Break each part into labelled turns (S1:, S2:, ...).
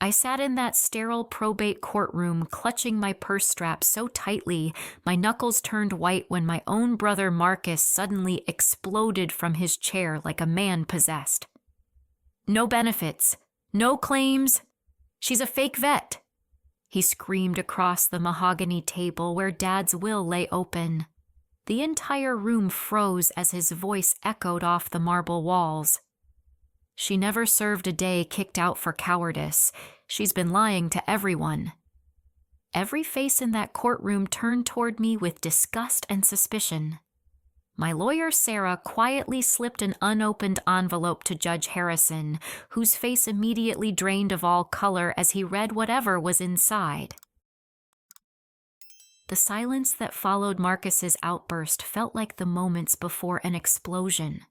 S1: I sat in that sterile probate courtroom, clutching my purse strap so tightly my knuckles turned white when my own brother Marcus suddenly exploded from his chair like a man possessed. "No benefits. No claims. She's a fake vet," he screamed across the mahogany table where Dad's will lay open. The entire room froze as his voice echoed off the marble walls. "She never served a day kicked out for cowardice. She's been lying to everyone." Every face in that courtroom turned toward me with disgust and suspicion. My lawyer, Sarah, quietly slipped an unopened envelope to Judge Harrison, whose face immediately drained of all color as he read whatever was inside. The silence that followed Marcus's outburst felt like the moments before an explosion.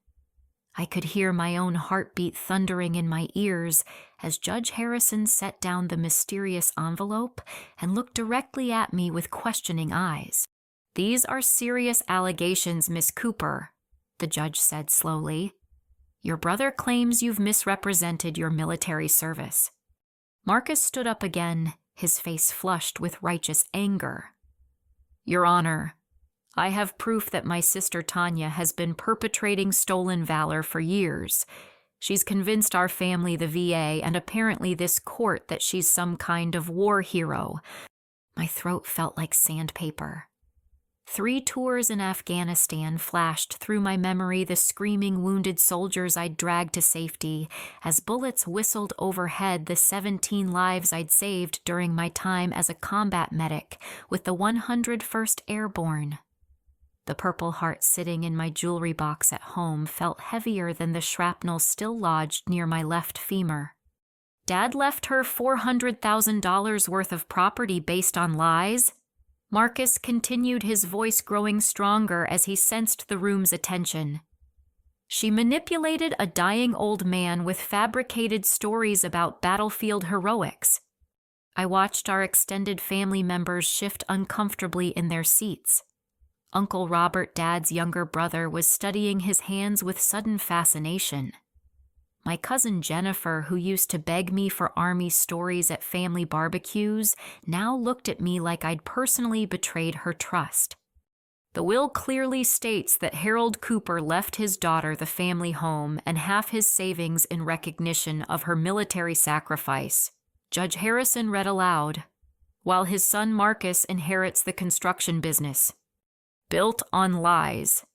S1: I could hear my own heartbeat thundering in my ears as Judge Harrison set down the mysterious envelope and looked directly at me with questioning eyes. "These are serious allegations, Miss Cooper," the judge said slowly. "Your brother claims you've misrepresented your military service." Marcus stood up again, his face flushed with righteous anger. "Your Honor, I have proof that my sister Tanya has been perpetrating stolen valor for years. She's convinced our family, the VA, and apparently this court that she's some kind of war hero." My throat felt like sandpaper. 3 tours in Afghanistan flashed through my memory, the screaming wounded soldiers I'd dragged to safety, as bullets whistled overhead the 17 lives I'd saved during my time as a combat medic with the 101st Airborne. The Purple Heart sitting in my jewelry box at home felt heavier than the shrapnel still lodged near my left femur. Dad left her $400,000 worth of property based on lies? Marcus continued, his voice growing stronger as he sensed the room's attention. "She manipulated a dying old man with fabricated stories about battlefield heroics." I watched our extended family members shift uncomfortably in their seats. Uncle Robert, Dad's younger brother, was studying his hands with sudden fascination. My cousin Jennifer, who used to beg me for Army stories at family barbecues, now looked at me like I'd personally betrayed her trust. "The will clearly states that Harold Cooper left his daughter the family home and half his savings in recognition of her military sacrifice," Judge Harrison read aloud, "while his son Marcus inherits the construction business. Built on lies."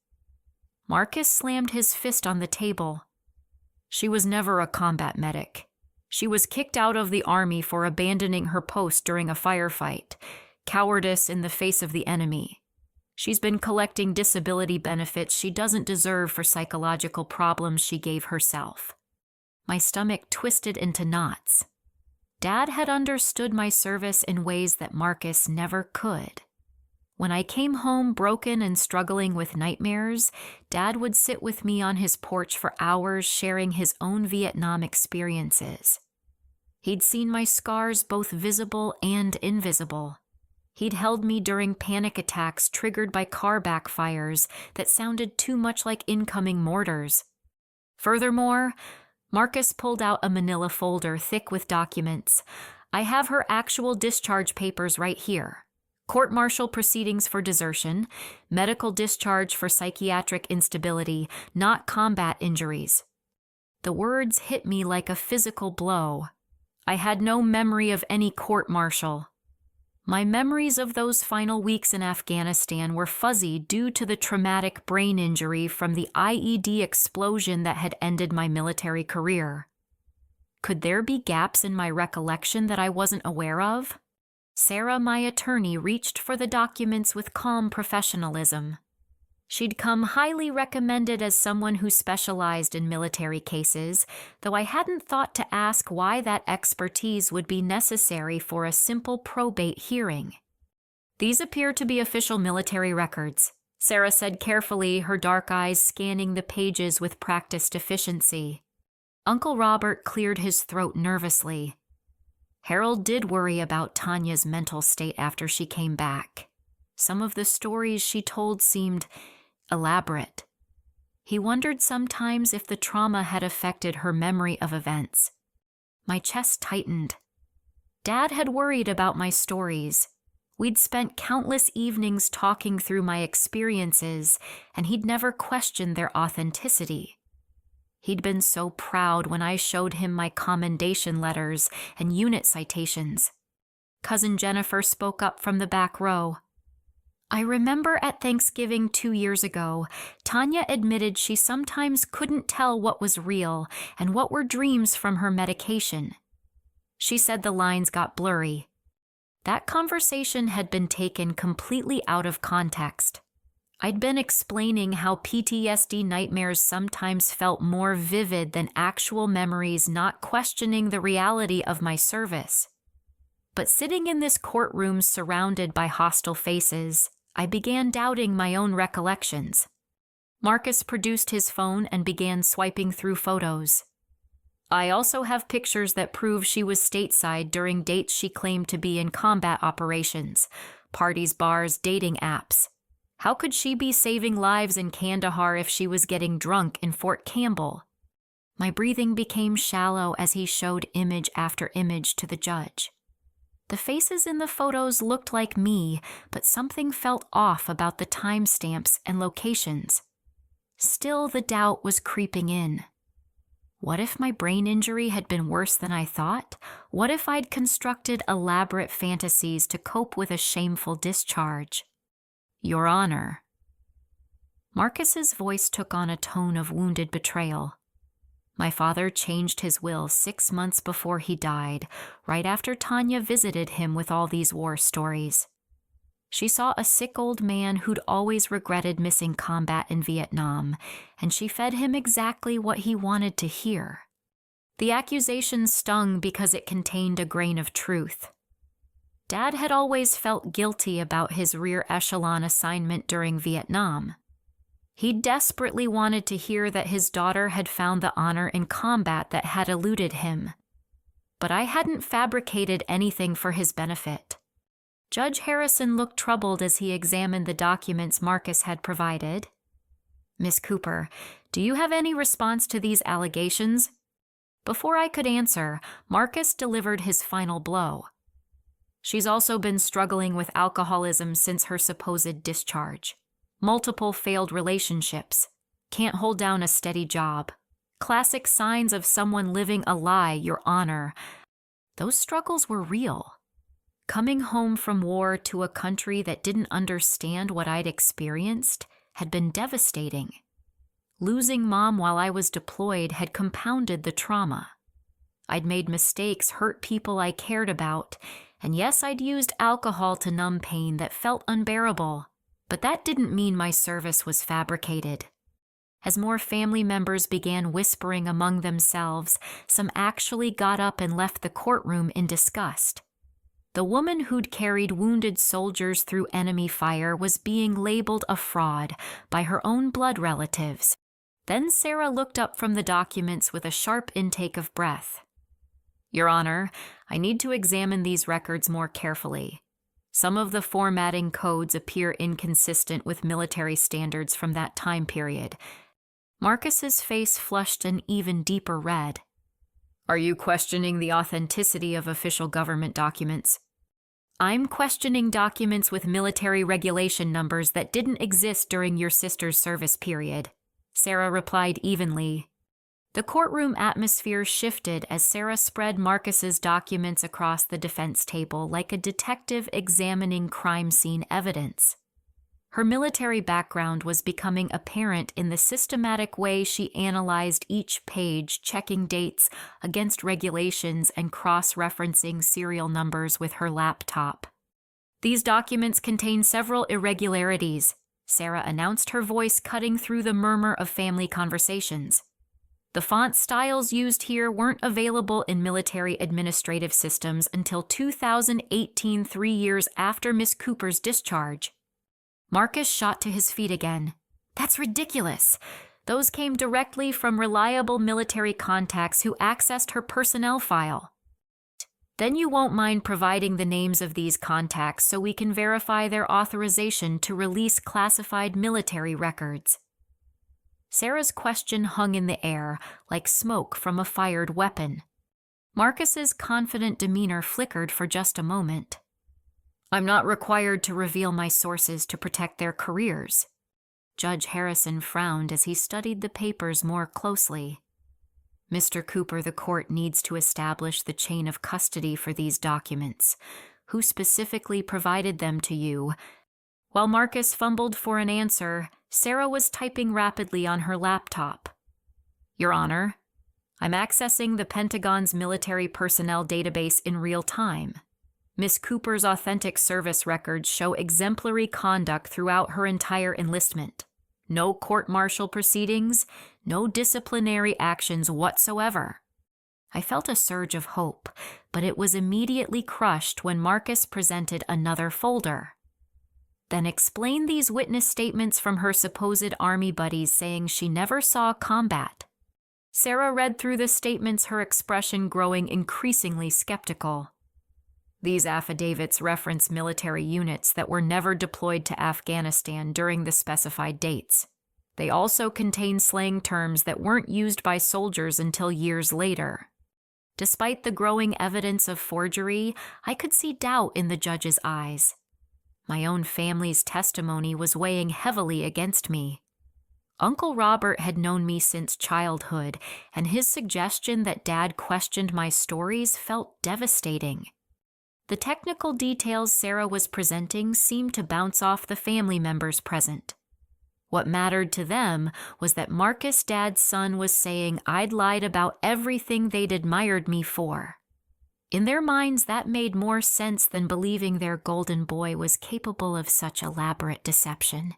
S1: Marcus slammed his fist on the table. "She was never a combat medic. She was kicked out of the Army for abandoning her post during a firefight. Cowardice in the face of the enemy. She's been collecting disability benefits she doesn't deserve for psychological problems she gave herself." My stomach twisted into knots. Dad had understood my service in ways that Marcus never could. When I came home broken and struggling with nightmares, Dad would sit with me on his porch for hours sharing his own Vietnam experiences. He'd seen my scars both visible and invisible. He'd held me during panic attacks triggered by car backfires that sounded too much like incoming mortars. Furthermore, Marcus pulled out a manila folder thick with documents. "I have her actual discharge papers right here. Court-martial proceedings for desertion, medical discharge for psychiatric instability, not combat injuries." The words hit me like a physical blow. I had no memory of any court-martial. My memories of those final weeks in Afghanistan were fuzzy due to the traumatic brain injury from the IED explosion that had ended my military career. Could there be gaps in my recollection that I wasn't aware of? Sarah, my attorney, reached for the documents with calm professionalism. She'd come highly recommended as someone who specialized in military cases, though I hadn't thought to ask why that expertise would be necessary for a simple probate hearing. "These appear to be official military records," Sarah said carefully, her dark eyes scanning the pages with practiced efficiency. Uncle Robert cleared his throat nervously. Harold did worry about Tanya's mental state after she came back. Some of the stories she told seemed elaborate. He wondered sometimes if the trauma had affected her memory of events. My chest tightened. Dad had worried about my stories. We'd spent countless evenings talking through my experiences, and he'd never questioned their authenticity. He'd been so proud when I showed him my commendation letters and unit citations. Cousin Jennifer spoke up from the back row. I remember at Thanksgiving 2 years ago, Tanya admitted she sometimes couldn't tell what was real and what were dreams from her medication. She said the lines got blurry. That conversation had been taken completely out of context. I'd been explaining how PTSD nightmares sometimes felt more vivid than actual memories, not questioning the reality of my service. But sitting in this courtroom surrounded by hostile faces, I began doubting my own recollections. Marcus produced his phone and began swiping through photos. I also have pictures that prove she was stateside during dates she claimed to be in combat operations, parties, bars, dating apps. How could she be saving lives in Kandahar if she was getting drunk in Fort Campbell? My breathing became shallow as he showed image after image to the judge. The faces in the photos looked like me, but something felt off about the timestamps and locations. Still, the doubt was creeping in. What if my brain injury had been worse than I thought? What if I'd constructed elaborate fantasies to cope with a shameful discharge? Your Honor. Marcus's voice took on a tone of wounded betrayal. My father changed his will 6 months before he died, right after Tanya visited him with all these war stories. She saw a sick old man who'd always regretted missing combat in Vietnam, and she fed him exactly what he wanted to hear. The accusation stung because it contained a grain of truth. Dad had always felt guilty about his rear echelon assignment during Vietnam. He desperately wanted to hear that his daughter had found the honor in combat that had eluded him. But I hadn't fabricated anything for his benefit. Judge Harrison looked troubled as he examined the documents Marcus had provided. Miss Cooper, do you have any response to these allegations? Before I could answer, Marcus delivered his final blow. She's also been struggling with alcoholism since her supposed discharge. Multiple failed relationships. Can't hold down a steady job. Classic signs of someone living a lie, Your Honor. Those struggles were real. Coming home from war to a country that didn't understand what I'd experienced had been devastating. Losing Mom while I was deployed had compounded the trauma. I'd made mistakes, hurt people I cared about, and yes, I'd used alcohol to numb pain that felt unbearable. But that didn't mean my service was fabricated. As more family members began whispering among themselves, some actually got up and left the courtroom in disgust. The woman who'd carried wounded soldiers through enemy fire was being labeled a fraud by her own blood relatives. Then Sarah looked up from the documents with a sharp intake of breath. Your Honor, I need to examine these records more carefully. Some of the formatting codes appear inconsistent with military standards from that time period. Marcus's face flushed an even deeper red. Are you questioning the authenticity of official government documents? I'm questioning documents with military regulation numbers that didn't exist during your sister's service period, Sarah replied evenly. The courtroom atmosphere shifted as Sarah spread Marcus's documents across the defense table like a detective examining crime scene evidence. Her military background was becoming apparent in the systematic way she analyzed each page, checking dates against regulations and cross-referencing serial numbers with her laptop. These documents contain several irregularities, Sarah announced, her voice cutting through the murmur of family conversations. The font styles used here weren't available in military administrative systems until 2018, 3 years after Miss Cooper's discharge. Marcus shot to his feet again. That's ridiculous. Those came directly from reliable military contacts who accessed her personnel file. Then you won't mind providing the names of these contacts so we can verify their authorization to release classified military records. Sarah's question hung in the air like smoke from a fired weapon. Marcus's confident demeanor flickered for just a moment. I'm not required to reveal my sources to protect their careers. Judge Harrison frowned as he studied the papers more closely. Mr. Cooper, the court needs to establish the chain of custody for these documents. Who specifically provided them to you? While Marcus fumbled for an answer, Sarah was typing rapidly on her laptop. Your Honor, I'm accessing the Pentagon's military personnel database in real time. Miss Cooper's authentic service records show exemplary conduct throughout her entire enlistment. No court-martial proceedings, no disciplinary actions whatsoever. I felt a surge of hope, but it was immediately crushed when Marcus presented another folder. Then explain these witness statements from her supposed Army buddies saying she never saw combat. Sarah read through the statements, her expression growing increasingly skeptical. These affidavits reference military units that were never deployed to Afghanistan during the specified dates. They also contain slang terms that weren't used by soldiers until years later. Despite the growing evidence of forgery, I could see doubt in the judge's eyes. My own family's testimony was weighing heavily against me. Uncle Robert had known me since childhood, and his suggestion that Dad questioned my stories felt devastating. The technical details Sarah was presenting seemed to bounce off the family members present. What mattered to them was that Marcus' dad's son was saying I'd lied about everything they'd admired me for. In their minds, that made more sense than believing their golden boy was capable of such elaborate deception.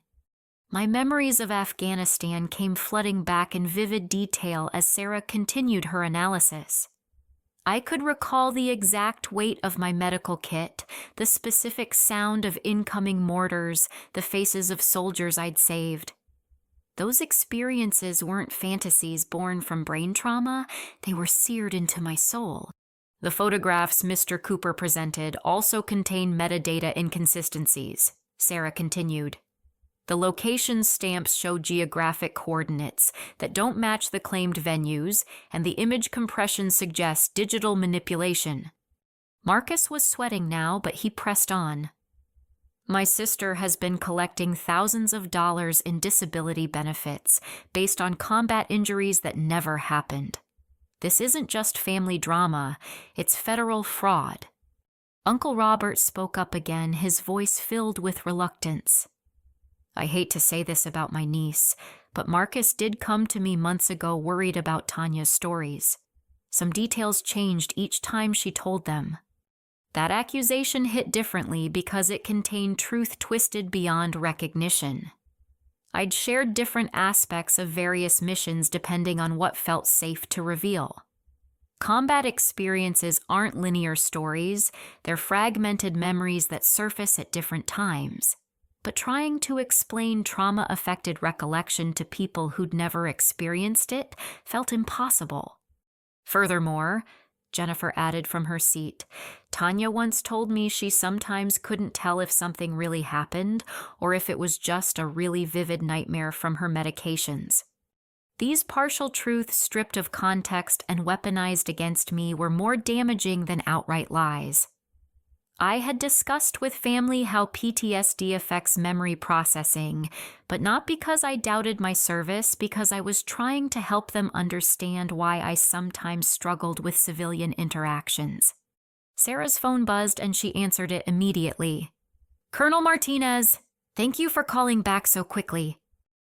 S1: My memories of Afghanistan came flooding back in vivid detail as Sarah continued her analysis. I could recall the exact weight of my medical kit, the specific sound of incoming mortars, the faces of soldiers I'd saved. Those experiences weren't fantasies born from brain trauma, they were seared into my soul. The photographs Mr. Cooper presented also contain metadata inconsistencies, Sarah continued. The location stamps show geographic coordinates that don't match the claimed venues, and the image compression suggests digital manipulation. Marcus was sweating now, but he pressed on. My sister has been collecting thousands of dollars in disability benefits based on combat injuries that never happened. This isn't just family drama, it's federal fraud. Uncle Robert spoke up again, his voice filled with reluctance. I hate to say this about my niece, but Marcus did come to me months ago worried about Tanya's stories. Some details changed each time she told them. That accusation hit differently because it contained truth twisted beyond recognition. I'd shared different aspects of various missions depending on what felt safe to reveal. Combat experiences aren't linear stories, they're fragmented memories that surface at different times. But trying to explain trauma-affected recollection to people who'd never experienced it felt impossible. Furthermore, Jennifer added from her seat, Tanya once told me she sometimes couldn't tell if something really happened or if it was just a really vivid nightmare from her medications. These partial truths stripped of context and weaponized against me were more damaging than outright lies. I had discussed with family how PTSD affects memory processing, but not because I doubted my service, because I was trying to help them understand why I sometimes struggled with civilian interactions. Sarah's phone buzzed and she answered it immediately. Colonel Martinez, thank you for calling back so quickly.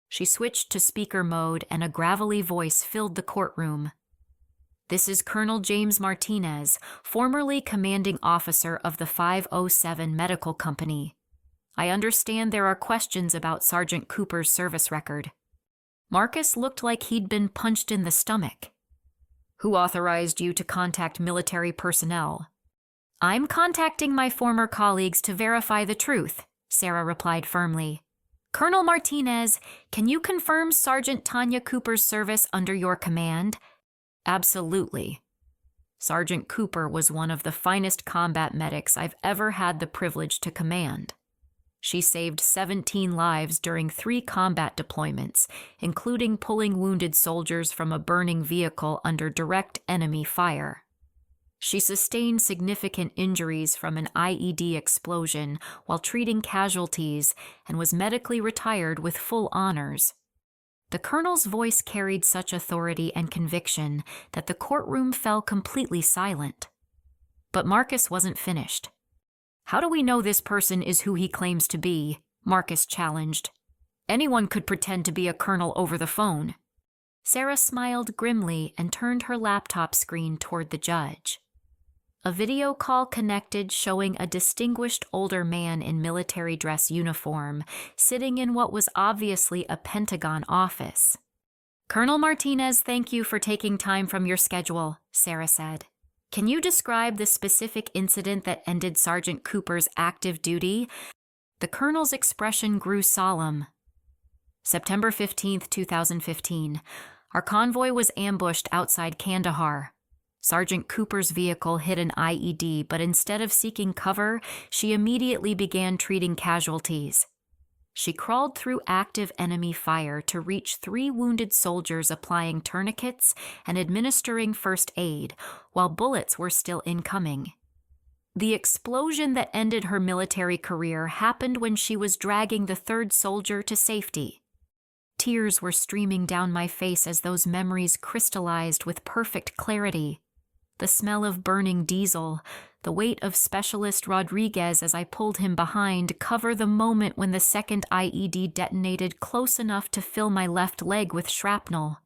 S1: She switched to speaker mode and a gravelly voice filled the courtroom. This is Colonel James Martinez, formerly commanding officer of the 507 Medical Company. I understand there are questions about Sergeant Cooper's service record. Marcus looked like he'd been punched in the stomach. Who authorized you to contact military personnel? I'm contacting my former colleagues to verify the truth, Sarah replied firmly. Colonel Martinez, can you confirm Sergeant Tanya Cooper's service under your command? Absolutely. Sergeant Cooper was one of the finest combat medics I've ever had the privilege to command. She saved 17 lives during 3 combat deployments, including pulling wounded soldiers from a burning vehicle under direct enemy fire. She sustained significant injuries from an IED explosion while treating casualties and was medically retired with full honors. The colonel's voice carried such authority and conviction that the courtroom fell completely silent. But Marcus wasn't finished. "How do we know this person is who he claims to be?" Marcus challenged. "Anyone could pretend to be a colonel over the phone." Sarah smiled grimly and turned her laptop screen toward the judge. A video call connected showing a distinguished older man in military dress uniform sitting in what was obviously a Pentagon office. "Colonel Martinez, thank you for taking time from your schedule," Sarah said. "Can you describe the specific incident that ended Sergeant Cooper's active duty?" The colonel's expression grew solemn. "September 15th, 2015. Our convoy was ambushed outside Kandahar. Sergeant Cooper's vehicle hit an IED, but instead of seeking cover, she immediately began treating casualties. She crawled through active enemy fire to reach 3 wounded soldiers applying tourniquets and administering first aid, while bullets were still incoming. The explosion that ended her military career happened when she was dragging the 3rd soldier to safety. Tears were streaming down my face as those memories crystallized with perfect clarity. The smell of burning diesel, the weight of Specialist Rodriguez as I pulled him behind cover the moment when the 2nd IED detonated close enough to fill my left leg with shrapnel.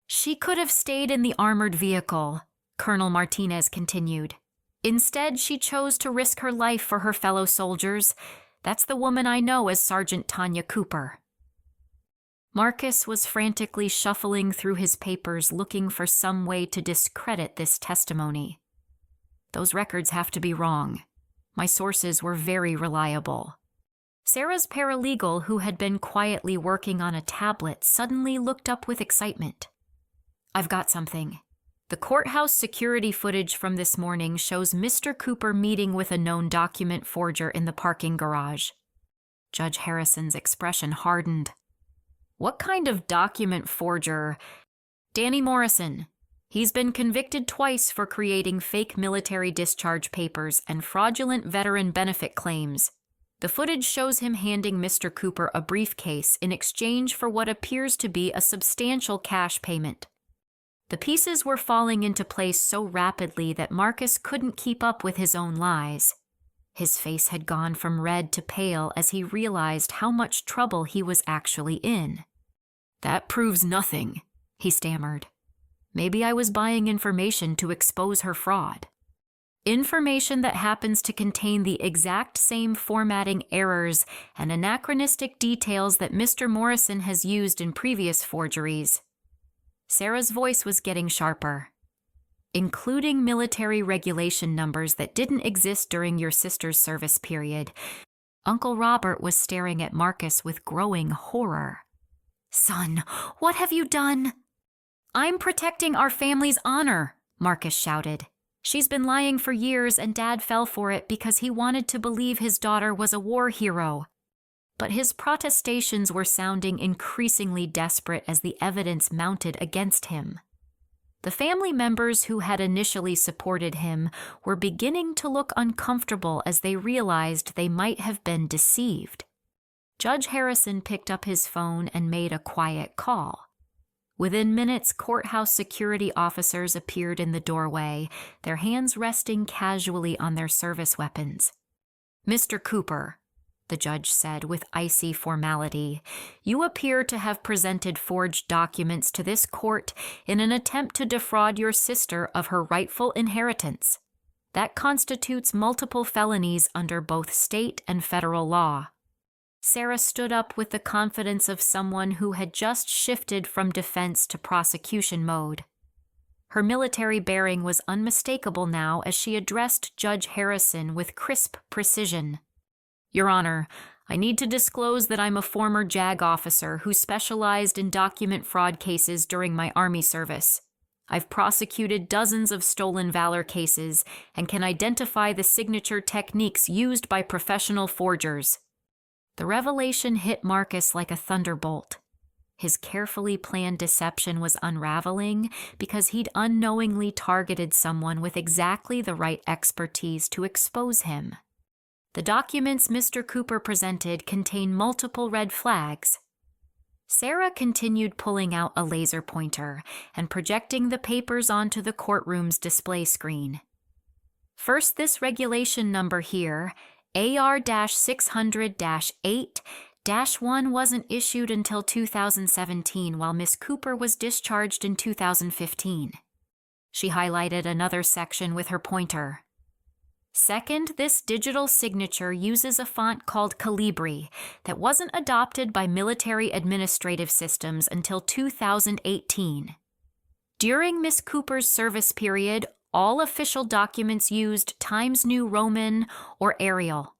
S1: She could have stayed in the armored vehicle, Colonel Martinez continued. Instead, she chose to risk her life for her fellow soldiers. That's the woman I know as Sergeant Tanya Cooper. Marcus was frantically shuffling through his papers looking for some way to discredit this testimony. Those records have to be wrong. My sources were very reliable. Sarah's paralegal, who had been quietly working on a tablet, suddenly looked up with excitement. "I've got something. The courthouse security footage from this morning shows Mr. Cooper meeting with a known document forger in the parking garage." Judge Harrison's expression hardened. "What kind of document forger?" "Danny Morrison. He's been convicted twice for creating fake military discharge papers and fraudulent veteran benefit claims. The footage shows him handing Mr. Cooper a briefcase in exchange for what appears to be a substantial cash payment. The pieces were falling into place so rapidly that Marcus couldn't keep up with his own lies. His face had gone from red to pale as he realized how much trouble he was actually in. "That proves nothing," he stammered. "Maybe I was buying information to expose her fraud." "Information that happens to contain the exact same formatting errors and anachronistic details that Mr. Morrison has used in previous forgeries." Sarah's voice was getting sharper. "Including military regulation numbers that didn't exist during your sister's service period." Uncle Robert was staring at Marcus with growing horror. "Son, what have you done?" "I'm protecting our family's honor," Marcus shouted. "She's been lying for years and Dad fell for it because he wanted to believe his daughter was a war hero." But his protestations were sounding increasingly desperate as the evidence mounted against him. The family members who had initially supported him were beginning to look uncomfortable as they realized they might have been deceived. Judge Harrison picked up his phone and made a quiet call. Within minutes, courthouse security officers appeared in the doorway, their hands resting casually on their service weapons. "Mr. Cooper," the judge said with icy formality, "you appear to have presented forged documents to this court in an attempt to defraud your sister of her rightful inheritance. That constitutes multiple felonies under both state and federal law." Sarah stood up with the confidence of someone who had just shifted from defense to prosecution mode. Her military bearing was unmistakable now as she addressed Judge Harrison with crisp precision. "Your Honor, I need to disclose that I'm a former JAG officer who specialized in document fraud cases during my Army service. I've prosecuted dozens of stolen valor cases and can identify the signature techniques used by professional forgers." The revelation hit Marcus like a thunderbolt. His carefully planned deception was unraveling because he'd unknowingly targeted someone with exactly the right expertise to expose him. The documents Mr. Cooper presented contain multiple red flags. Sarah continued pulling out a laser pointer and projecting the papers onto the courtroom's display screen. First, this regulation number here, AR-600-8-1, wasn't issued until 2017, while Miss Cooper was discharged in 2015. She highlighted another section with her pointer. Second, this digital signature uses a font called Calibri that wasn't adopted by military administrative systems until 2018. During Miss Cooper's service period, all official documents used Times New Roman or Arial.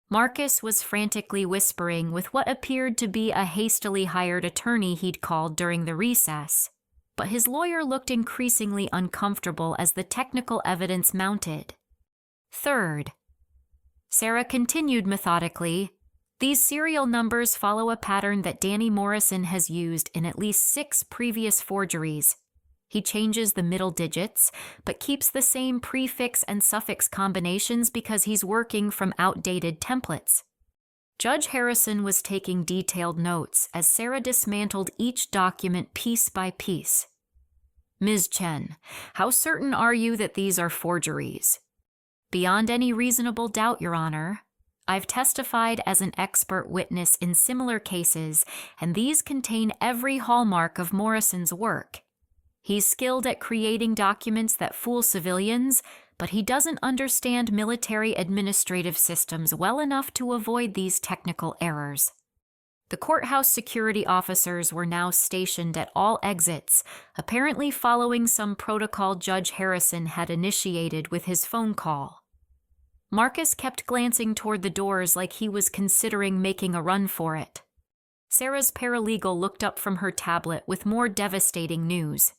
S1: Marcus was frantically whispering with what appeared to be a hastily hired attorney he'd called during the recess, but his lawyer looked increasingly uncomfortable as the technical evidence mounted. Third, Sarah continued methodically, these serial numbers follow a pattern that Danny Morrison has used in at least 6 previous forgeries. He changes the middle digits, but keeps the same prefix and suffix combinations because he's working from outdated templates. Judge Harrison was taking detailed notes as Sarah dismantled each document piece by piece. Ms. Chen, how certain are you that these are forgeries? Beyond any reasonable doubt, Your Honor. I've testified as an expert witness in similar cases, and these contain every hallmark of Morrison's work. He's skilled at creating documents that fool civilians, but he doesn't understand military administrative systems well enough to avoid these technical errors. The courthouse security officers were now stationed at all exits, apparently following some protocol Judge Harrison had initiated with his phone call. Marcus kept glancing toward the doors like he was considering making a run for it. Sarah's paralegal looked up from her tablet with more devastating news.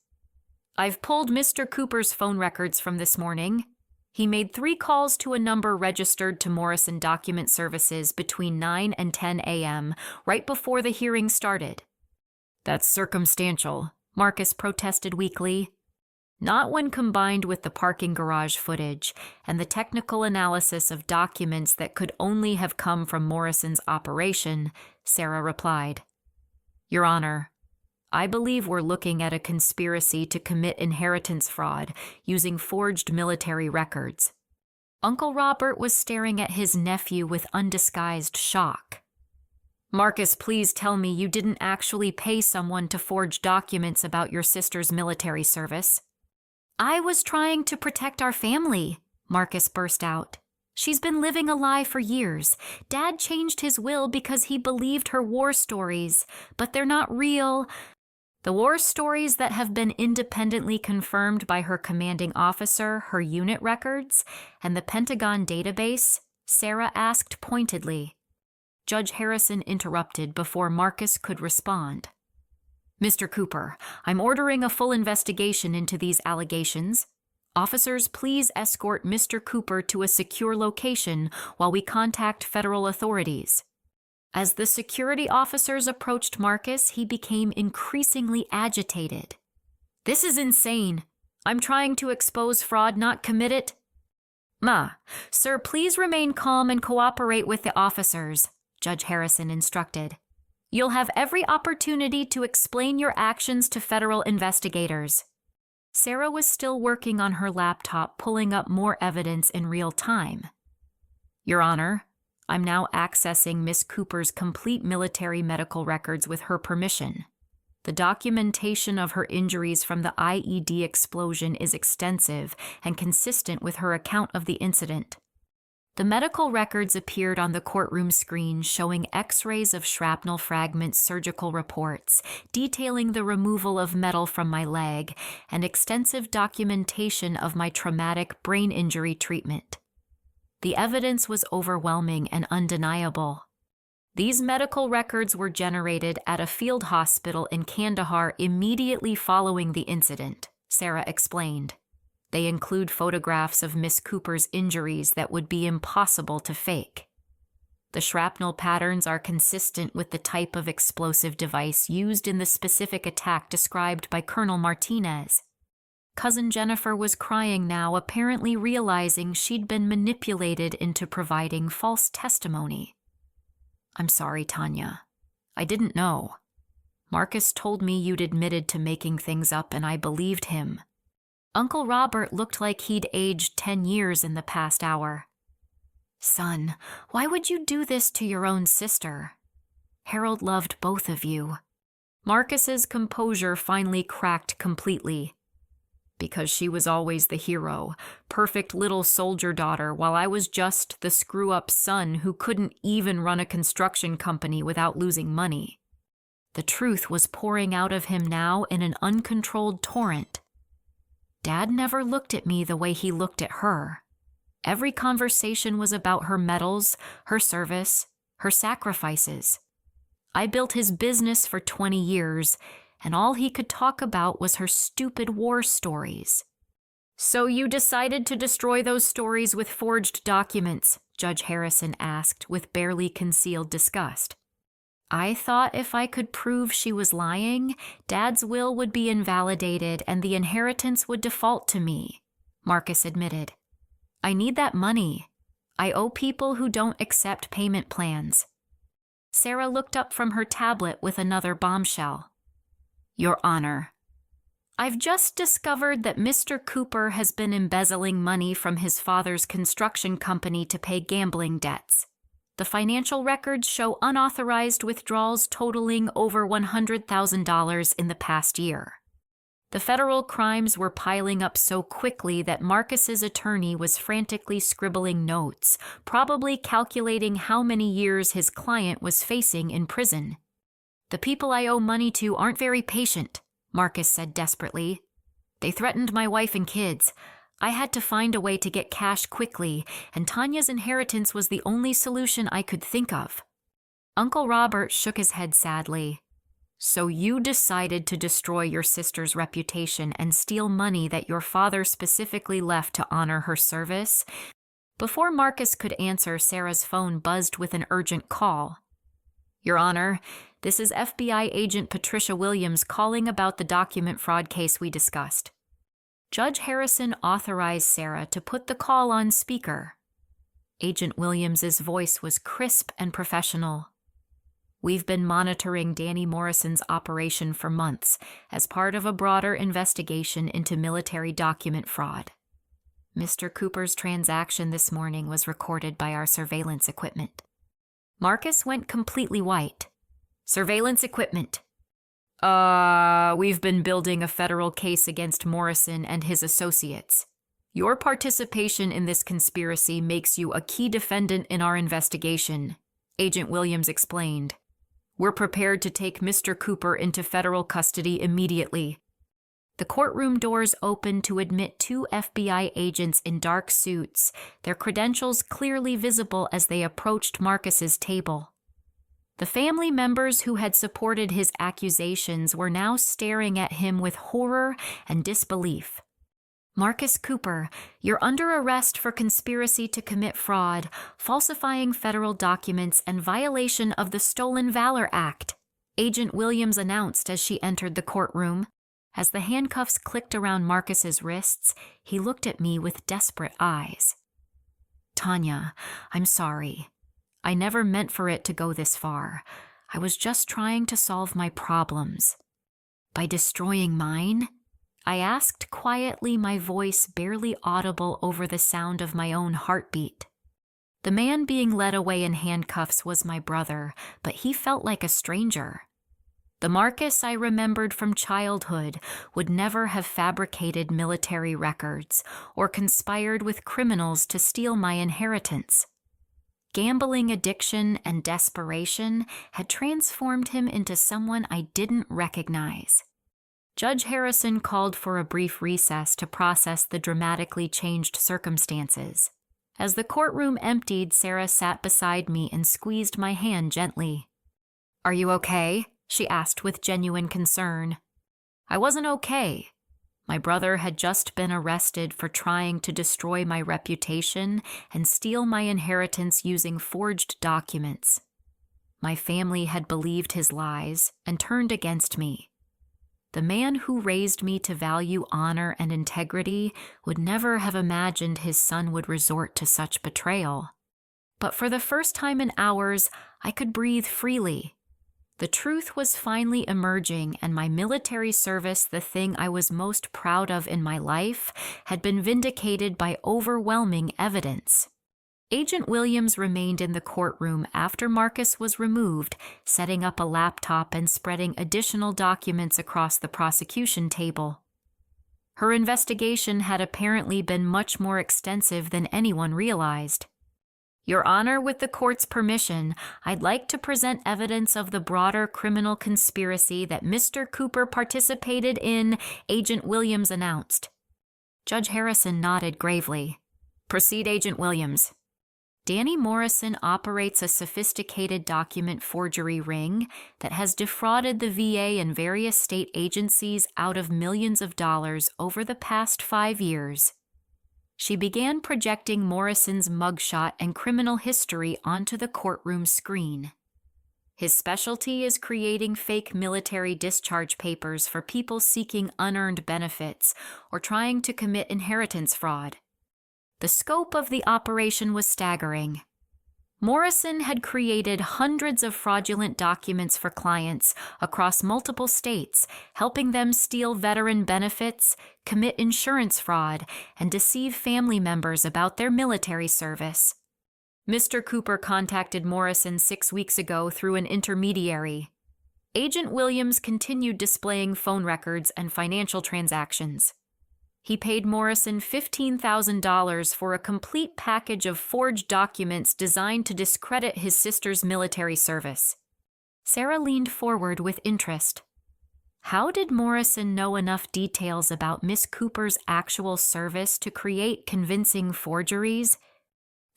S1: I've pulled Mr. Cooper's phone records from this morning. He made 3 calls to a number registered to Morrison Document Services between 9 and 10 a.m., right before the hearing started. That's circumstantial, Marcus protested weakly. Not when combined with the parking garage footage and the technical analysis of documents that could only have come from Morrison's operation, Sarah replied. Your Honor, I believe we're looking at a conspiracy to commit inheritance fraud using forged military records. Uncle Robert was staring at his nephew with undisguised shock. Marcus, please tell me you didn't actually pay someone to forge documents about your sister's military service. I was trying to protect our family, Marcus burst out. She's been living a lie for years. Dad changed his will because he believed her war stories, but they're not real. The war stories that have been independently confirmed by her commanding officer, her unit records, and the Pentagon database, Sarah asked pointedly. Judge Harrison interrupted before Marcus could respond. Mr. Cooper, I'm ordering a full investigation into these allegations. Officers, please escort Mr. Cooper to a secure location while we contact federal authorities. As the security officers approached Marcus, he became increasingly agitated. This is insane. I'm trying to expose fraud, not commit it. Sir, please remain calm and cooperate with the officers, Judge Harrison instructed. You'll have every opportunity to explain your actions to federal investigators. Sarah was still working on her laptop, pulling up more evidence in real time. Your Honor, I'm now accessing Miss Cooper's complete military medical records with her permission. The documentation of her injuries from the IED explosion is extensive and consistent with her account of the incident. The medical records appeared on the courtroom screen showing X-rays of shrapnel fragments, surgical reports, detailing the removal of metal from my leg, and extensive documentation of my traumatic brain injury treatment. The evidence was overwhelming and undeniable. These medical records were generated at a field hospital in Kandahar immediately following the incident, Sarah explained. They include photographs of Miss Cooper's injuries that would be impossible to fake. The shrapnel patterns are consistent with the type of explosive device used in the specific attack described by Colonel Martinez. Cousin Jennifer was crying now, apparently realizing she'd been manipulated into providing false testimony. "I'm sorry, Tanya. I didn't know. Marcus told me you'd admitted to making things up, and I believed him." Uncle Robert looked like he'd aged 10 years in the past hour. "Son, why would you do this to your own sister? Harold loved both of you." Marcus's composure finally cracked completely. "Because she was always the hero, perfect little soldier daughter, while I was just the screw-up son who couldn't even run a construction company without losing money." The truth was pouring out of him now in an uncontrolled torrent. Dad never looked at me the way he looked at her. Every conversation was about her medals, her service, her sacrifices. I built his business for 20 years, and all he could talk about was her stupid war stories. "So you decided to destroy those stories with forged documents?" Judge Harrison asked with barely concealed disgust. "I thought if I could prove she was lying, Dad's will would be invalidated and the inheritance would default to me," Marcus admitted. "I need that money. I owe people who don't accept payment plans." Sarah looked up from her tablet with another bombshell. "Your Honor, I've just discovered that Mr. Cooper has been embezzling money from his father's construction company to pay gambling debts. The financial records show unauthorized withdrawals totaling over $100,000 in the past year." The federal crimes were piling up so quickly that Marcus's attorney was frantically scribbling notes, probably calculating how many years his client was facing in prison. "The people I owe money to aren't very patient," Marcus said desperately. "They threatened my wife and kids. I had to find a way to get cash quickly, and Tanya's inheritance was the only solution I could think of." Uncle Robert shook his head sadly. "So you decided to destroy your sister's reputation and steal money that your father specifically left to honor her service?" Before Marcus could answer, Sarah's phone buzzed with an urgent call. "Your Honor, this is FBI agent Patricia Williams calling about the document fraud case we discussed." Judge Harrison authorized Sarah to put the call on speaker. Agent Williams's voice was crisp and professional. "We've been monitoring Danny Morrison's operation for months as part of a broader investigation into military document fraud. Mr. Cooper's transaction this morning was recorded by our surveillance equipment." Marcus went completely white. "Surveillance equipment? We've been building a federal case against Morrison and his associates. Your participation in this conspiracy makes you a key defendant in our investigation," Agent Williams explained. "We're prepared to take Mr. Cooper into federal custody immediately." The courtroom doors opened to admit 2 FBI agents in dark suits, their credentials clearly visible as they approached Marcus's table. The family members who had supported his accusations were now staring at him with horror and disbelief. "Marcus Cooper, you're under arrest for conspiracy to commit fraud, falsifying federal documents, and violation of the Stolen Valor Act," Agent Williams announced as she entered the courtroom. As the handcuffs clicked around Marcus's wrists, he looked at me with desperate eyes. "Tanya, I'm sorry. I never meant for it to go this far. I was just trying to solve my problems." "By destroying mine?" I asked quietly, my voice barely audible over the sound of my own heartbeat. The man being led away in handcuffs was my brother, but he felt like a stranger. The Marcus I remembered from childhood would never have fabricated military records or conspired with criminals to steal my inheritance. Gambling addiction and desperation had transformed him into someone I didn't recognize. Judge Harrison called for a brief recess to process the dramatically changed circumstances. As the courtroom emptied, Sarah sat beside me and squeezed my hand gently. "Are you okay?" she asked with genuine concern. I wasn't okay. My brother had just been arrested for trying to destroy my reputation and steal my inheritance using forged documents. My family had believed his lies and turned against me. The man who raised me to value honor and integrity would never have imagined his son would resort to such betrayal. But for the first time in hours, I could breathe freely. The truth was finally emerging, and my military service, the thing I was most proud of in my life, had been vindicated by overwhelming evidence. Agent Williams remained in the courtroom after Marcus was removed, setting up a laptop and spreading additional documents across the prosecution table. Her investigation had apparently been much more extensive than anyone realized. Your Honor, with the court's permission, I'd like to present evidence of the broader criminal conspiracy that Mr. Cooper participated in, Agent Williams announced. Judge Harrison nodded gravely. Proceed, Agent Williams. Danny Morrison operates a sophisticated document forgery ring that has defrauded the VA and various state agencies out of millions of dollars over the past 5 years. She began projecting Morrison's mugshot and criminal history onto the courtroom screen. His specialty is creating fake military discharge papers for people seeking unearned benefits or trying to commit inheritance fraud. The scope of the operation was staggering. Morrison had created hundreds of fraudulent documents for clients across multiple states, helping them steal veteran benefits, commit insurance fraud, and deceive family members about their military service. Mr. Cooper contacted Morrison 6 weeks ago through an intermediary. Agent Williams continued displaying phone records and financial transactions. He paid Morrison $15,000 for a complete package of forged documents designed to discredit his sister's military service. Sarah leaned forward with interest. How did Morrison know enough details about Miss Cooper's actual service to create convincing forgeries?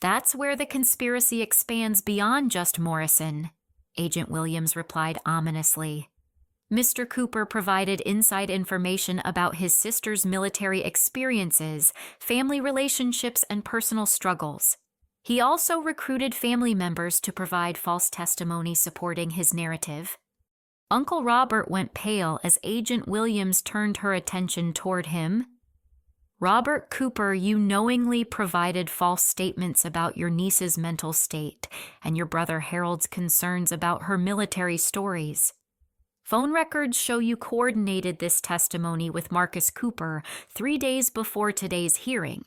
S1: That's where the conspiracy expands beyond just Morrison, Agent Williams replied ominously. Mr. Cooper provided inside information about his sister's military experiences, family relationships, and personal struggles. He also recruited family members to provide false testimony supporting his narrative. Uncle Robert went pale as Agent Williams turned her attention toward him. Robert Cooper, you knowingly provided false statements about your niece's mental state and your brother Harold's concerns about her military stories. Phone records show you coordinated this testimony with Marcus Cooper 3 days before today's hearing.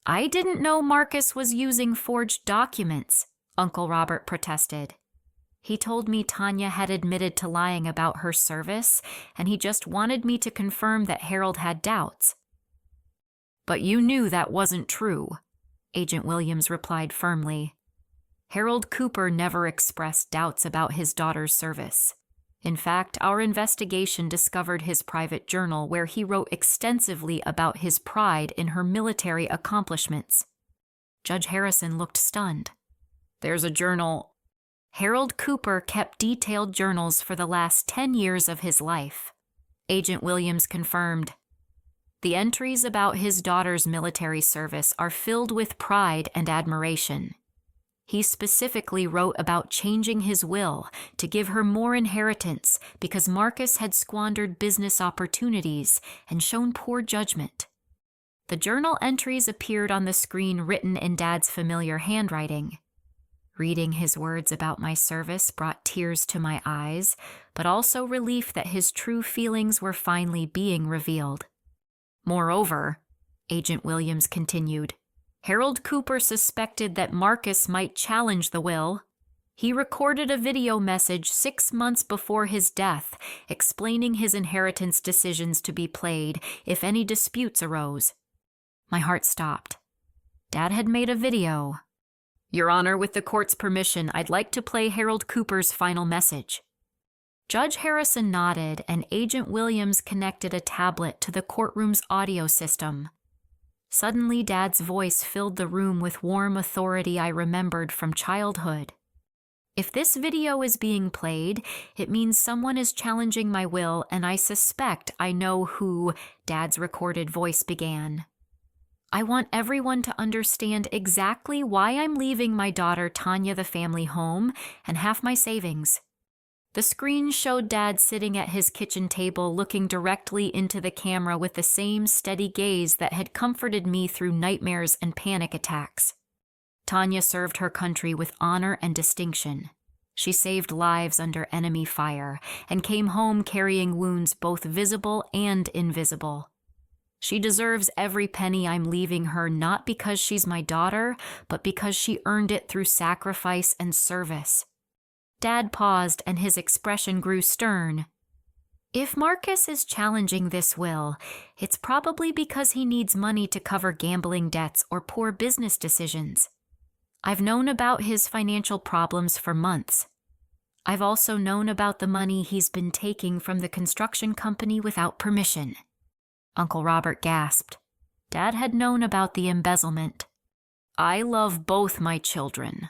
S1: I didn't know Marcus was using forged documents, Uncle Robert protested. He told me Tanya had admitted to lying about her service, and he just wanted me to confirm that Harold had doubts. But you knew that wasn't true, Agent Williams replied firmly. Harold Cooper never expressed doubts about his daughter's service. In fact, our investigation discovered his private journal where he wrote extensively about his pride in her military accomplishments. Judge Harrison looked stunned. There's a journal. Harold Cooper kept detailed journals for the last 10 years of his life. Agent Williams confirmed. The entries about his daughter's military service are filled with pride and admiration. He specifically wrote about changing his will to give her more inheritance because Marcus had squandered business opportunities and shown poor judgment. The journal entries appeared on the screen written in Dad's familiar handwriting. Reading his words about my service brought tears to my eyes, but also relief that his true feelings were finally being revealed. Moreover, Agent Williams continued, Harold Cooper suspected that Marcus might challenge the will. He recorded a video message 6 months before his death, explaining his inheritance decisions to be played if any disputes arose. My heart stopped. Dad had made a video. Your Honor, with the court's permission, I'd like to play Harold Cooper's final message. Judge Harrison nodded, and Agent Williams connected a tablet to the courtroom's audio system. Suddenly, Dad's voice filled the room with warm authority I remembered from childhood. If this video is being played, it means someone is challenging my will, and I suspect I know who, Dad's recorded voice began. I want everyone to understand exactly why I'm leaving my daughter Tanya the family home and half my savings. The screen showed Dad sitting at his kitchen table looking directly into the camera with the same steady gaze that had comforted me through nightmares and panic attacks. Tanya served her country with honor and distinction. She saved lives under enemy fire and came home carrying wounds both visible and invisible. She deserves every penny I'm leaving her, not because she's my daughter, but because she earned it through sacrifice and service. Dad paused and his expression grew stern. If Marcus is challenging this will, it's probably because he needs money to cover gambling debts or poor business decisions. I've known about his financial problems for months. I've also known about the money he's been taking from the construction company without permission. Uncle Robert gasped. Dad had known about the embezzlement. I love both my children.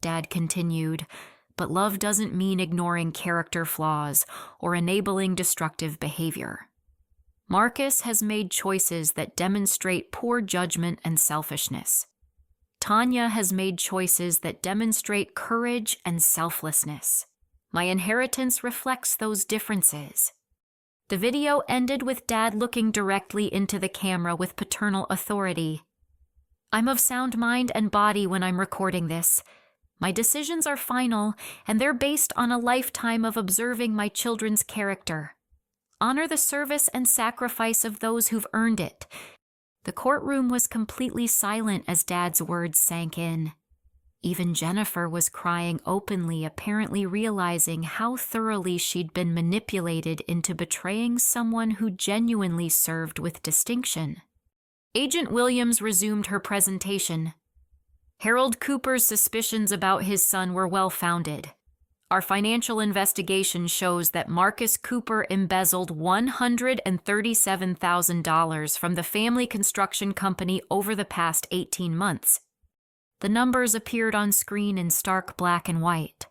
S1: Dad continued, but love doesn't mean ignoring character flaws or enabling destructive behavior. Marcus has made choices that demonstrate poor judgment and selfishness. Tanya has made choices that demonstrate courage and selflessness. My inheritance reflects those differences. The video ended with Dad looking directly into the camera with paternal authority. I'm of sound mind and body when I'm recording this. My decisions are final, and they're based on a lifetime of observing my children's character. Honor the service and sacrifice of those who've earned it. The courtroom was completely silent as Dad's words sank in. Even Jennifer was crying openly, apparently realizing how thoroughly she'd been manipulated into betraying someone who genuinely served with distinction. Agent Williams resumed her presentation. Harold Cooper's suspicions about his son were well-founded. Our financial investigation shows that Marcus Cooper embezzled $137,000 from the family construction company over the past 18 months. The numbers appeared on screen in stark black and white.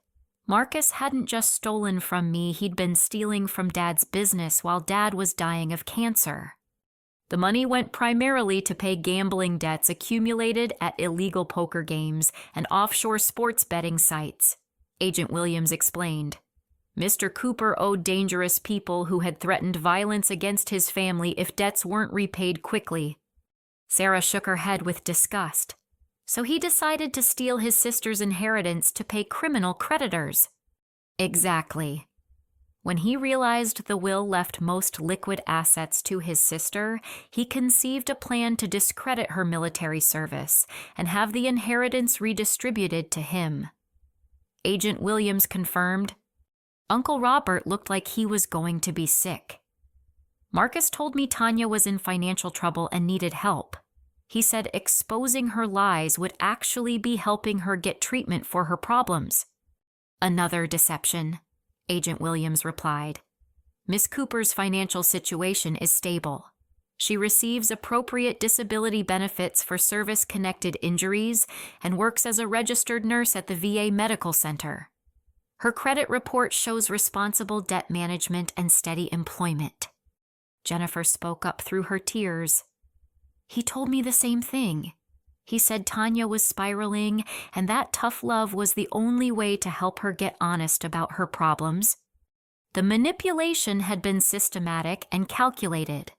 S1: Marcus hadn't just stolen from me, he'd been stealing from Dad's business while Dad was dying of cancer. The money went primarily to pay gambling debts accumulated at illegal poker games and offshore sports betting sites. Agent Williams explained. Mr. Cooper owed dangerous people who had threatened violence against his family if debts weren't repaid quickly. Sarah shook her head with disgust. So he decided to steal his sister's inheritance to pay criminal creditors. Exactly. When he realized the will left most liquid assets to his sister, he conceived a plan to discredit her military service and have the inheritance redistributed to him. Agent Williams confirmed, Uncle Robert looked like he was going to be sick. Marcus told me Tanya was in financial trouble and needed help. He said exposing her lies would actually be helping her get treatment for her problems. Another deception, Agent Williams replied. Miss Cooper's financial situation is stable. She receives appropriate disability benefits for service-connected injuries and works as a registered nurse at the VA Medical Center. Her credit report shows responsible debt management and steady employment. Jennifer spoke up through her tears. He told me the same thing. He said Tanya was spiraling, and that tough love was the only way to help her get honest about her problems. The manipulation had been systematic and calculated.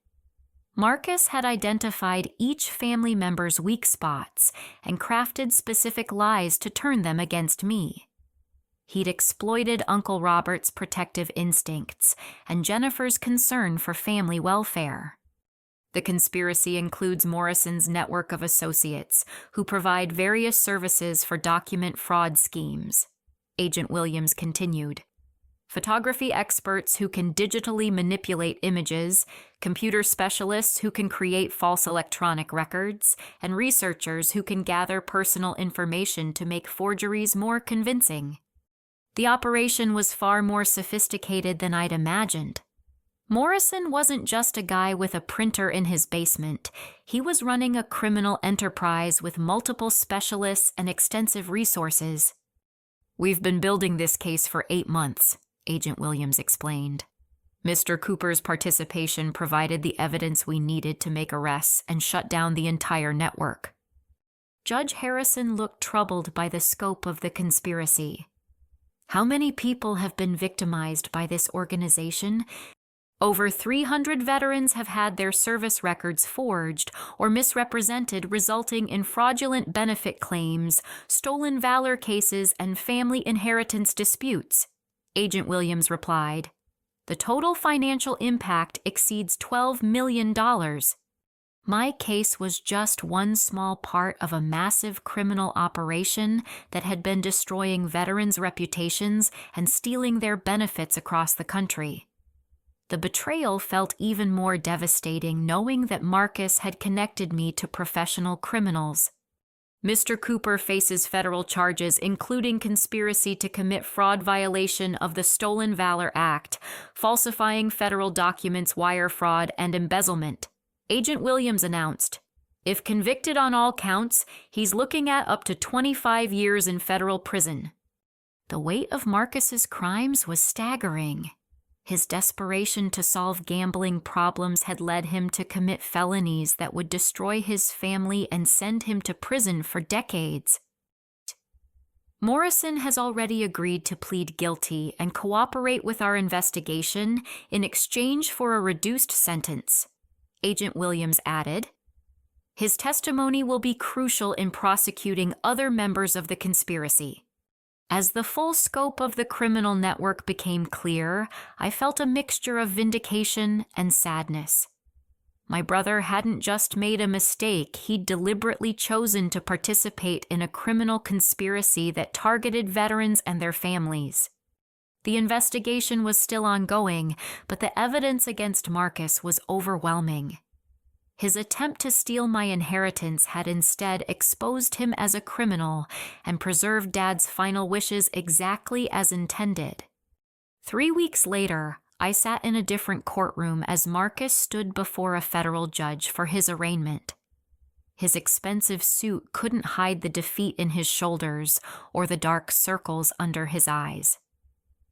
S1: Marcus had identified each family member's weak spots and crafted specific lies to turn them against me. He'd exploited Uncle Robert's protective instincts and Jennifer's concern for family welfare. The conspiracy includes Morrison's network of associates who provide various services for document fraud schemes. Agent Williams continued. Photography experts who can digitally manipulate images, computer specialists who can create false electronic records, and researchers who can gather personal information to make forgeries more convincing. The operation was far more sophisticated than I'd imagined. Morrison wasn't just a guy with a printer in his basement. He was running a criminal enterprise with multiple specialists and extensive resources. "We've been building this case for 8 months, Agent Williams explained. Mr. Cooper's participation provided the evidence we needed to make arrests and shut down the entire network." Judge Harrison looked troubled by the scope of the conspiracy. "How many people have been victimized by this organization?" "Over 300 veterans have had their service records forged or misrepresented, resulting in fraudulent benefit claims, stolen valor cases, and family inheritance disputes," Agent Williams replied. "The total financial impact exceeds $12 million. My case was just one small part of a massive criminal operation that had been destroying veterans' reputations and stealing their benefits across the country. The betrayal felt even more devastating knowing that Marcus had connected me to professional criminals. Mr. Cooper faces federal charges including conspiracy to commit fraud violation of the Stolen Valor Act, falsifying federal documents, wire fraud, and embezzlement," Agent Williams announced. "If convicted on all counts, he's looking at up to 25 years in federal prison." The weight of Marcus's crimes was staggering. His desperation to solve gambling problems had led him to commit felonies that would destroy his family and send him to prison for decades. "Morrison has already agreed to plead guilty and cooperate with our investigation in exchange for a reduced sentence," Agent Williams added. "His testimony will be crucial in prosecuting other members of the conspiracy." As the full scope of the criminal network became clear, I felt a mixture of vindication and sadness. My brother hadn't just made a mistake, he'd deliberately chosen to participate in a criminal conspiracy that targeted veterans and their families. The investigation was still ongoing, but the evidence against Marcus was overwhelming. His attempt to steal my inheritance had instead exposed him as a criminal and preserved Dad's final wishes exactly as intended. 3 weeks later, I sat in a different courtroom as Marcus stood before a federal judge for his arraignment. His expensive suit couldn't hide the defeat in his shoulders or the dark circles under his eyes.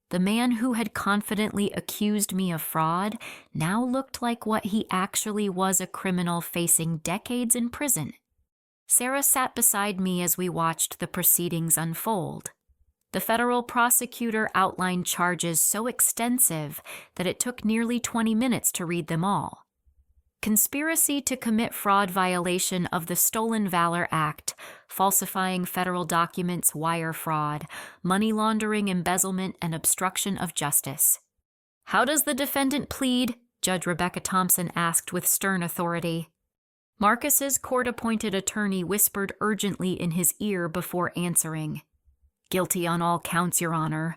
S1: The man who had confidently accused me of fraud now looked like what he actually was, a criminal facing decades in prison. Sarah sat beside me as we watched the proceedings unfold. The federal prosecutor outlined charges so extensive that it took nearly 20 minutes to read them all. Conspiracy to commit fraud violation of the Stolen Valor Act, falsifying federal documents, wire fraud, money laundering, embezzlement, and obstruction of justice. "How does the defendant plead?" Judge Rebecca Thompson asked with stern authority. Marcus's court-appointed attorney whispered urgently in his ear before answering. "Guilty on all counts, Your Honor.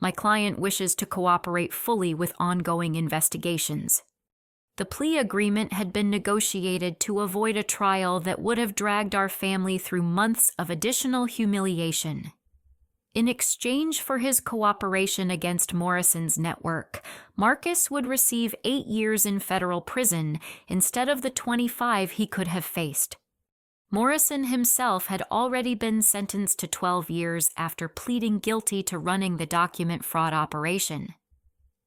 S1: My client wishes to cooperate fully with ongoing investigations." The plea agreement had been negotiated to avoid a trial that would have dragged our family through months of additional humiliation. In exchange for his cooperation against Morrison's network, Marcus would receive 8 years in federal prison instead of the 25 he could have faced. Morrison himself had already been sentenced to 12 years after pleading guilty to running the document fraud operation.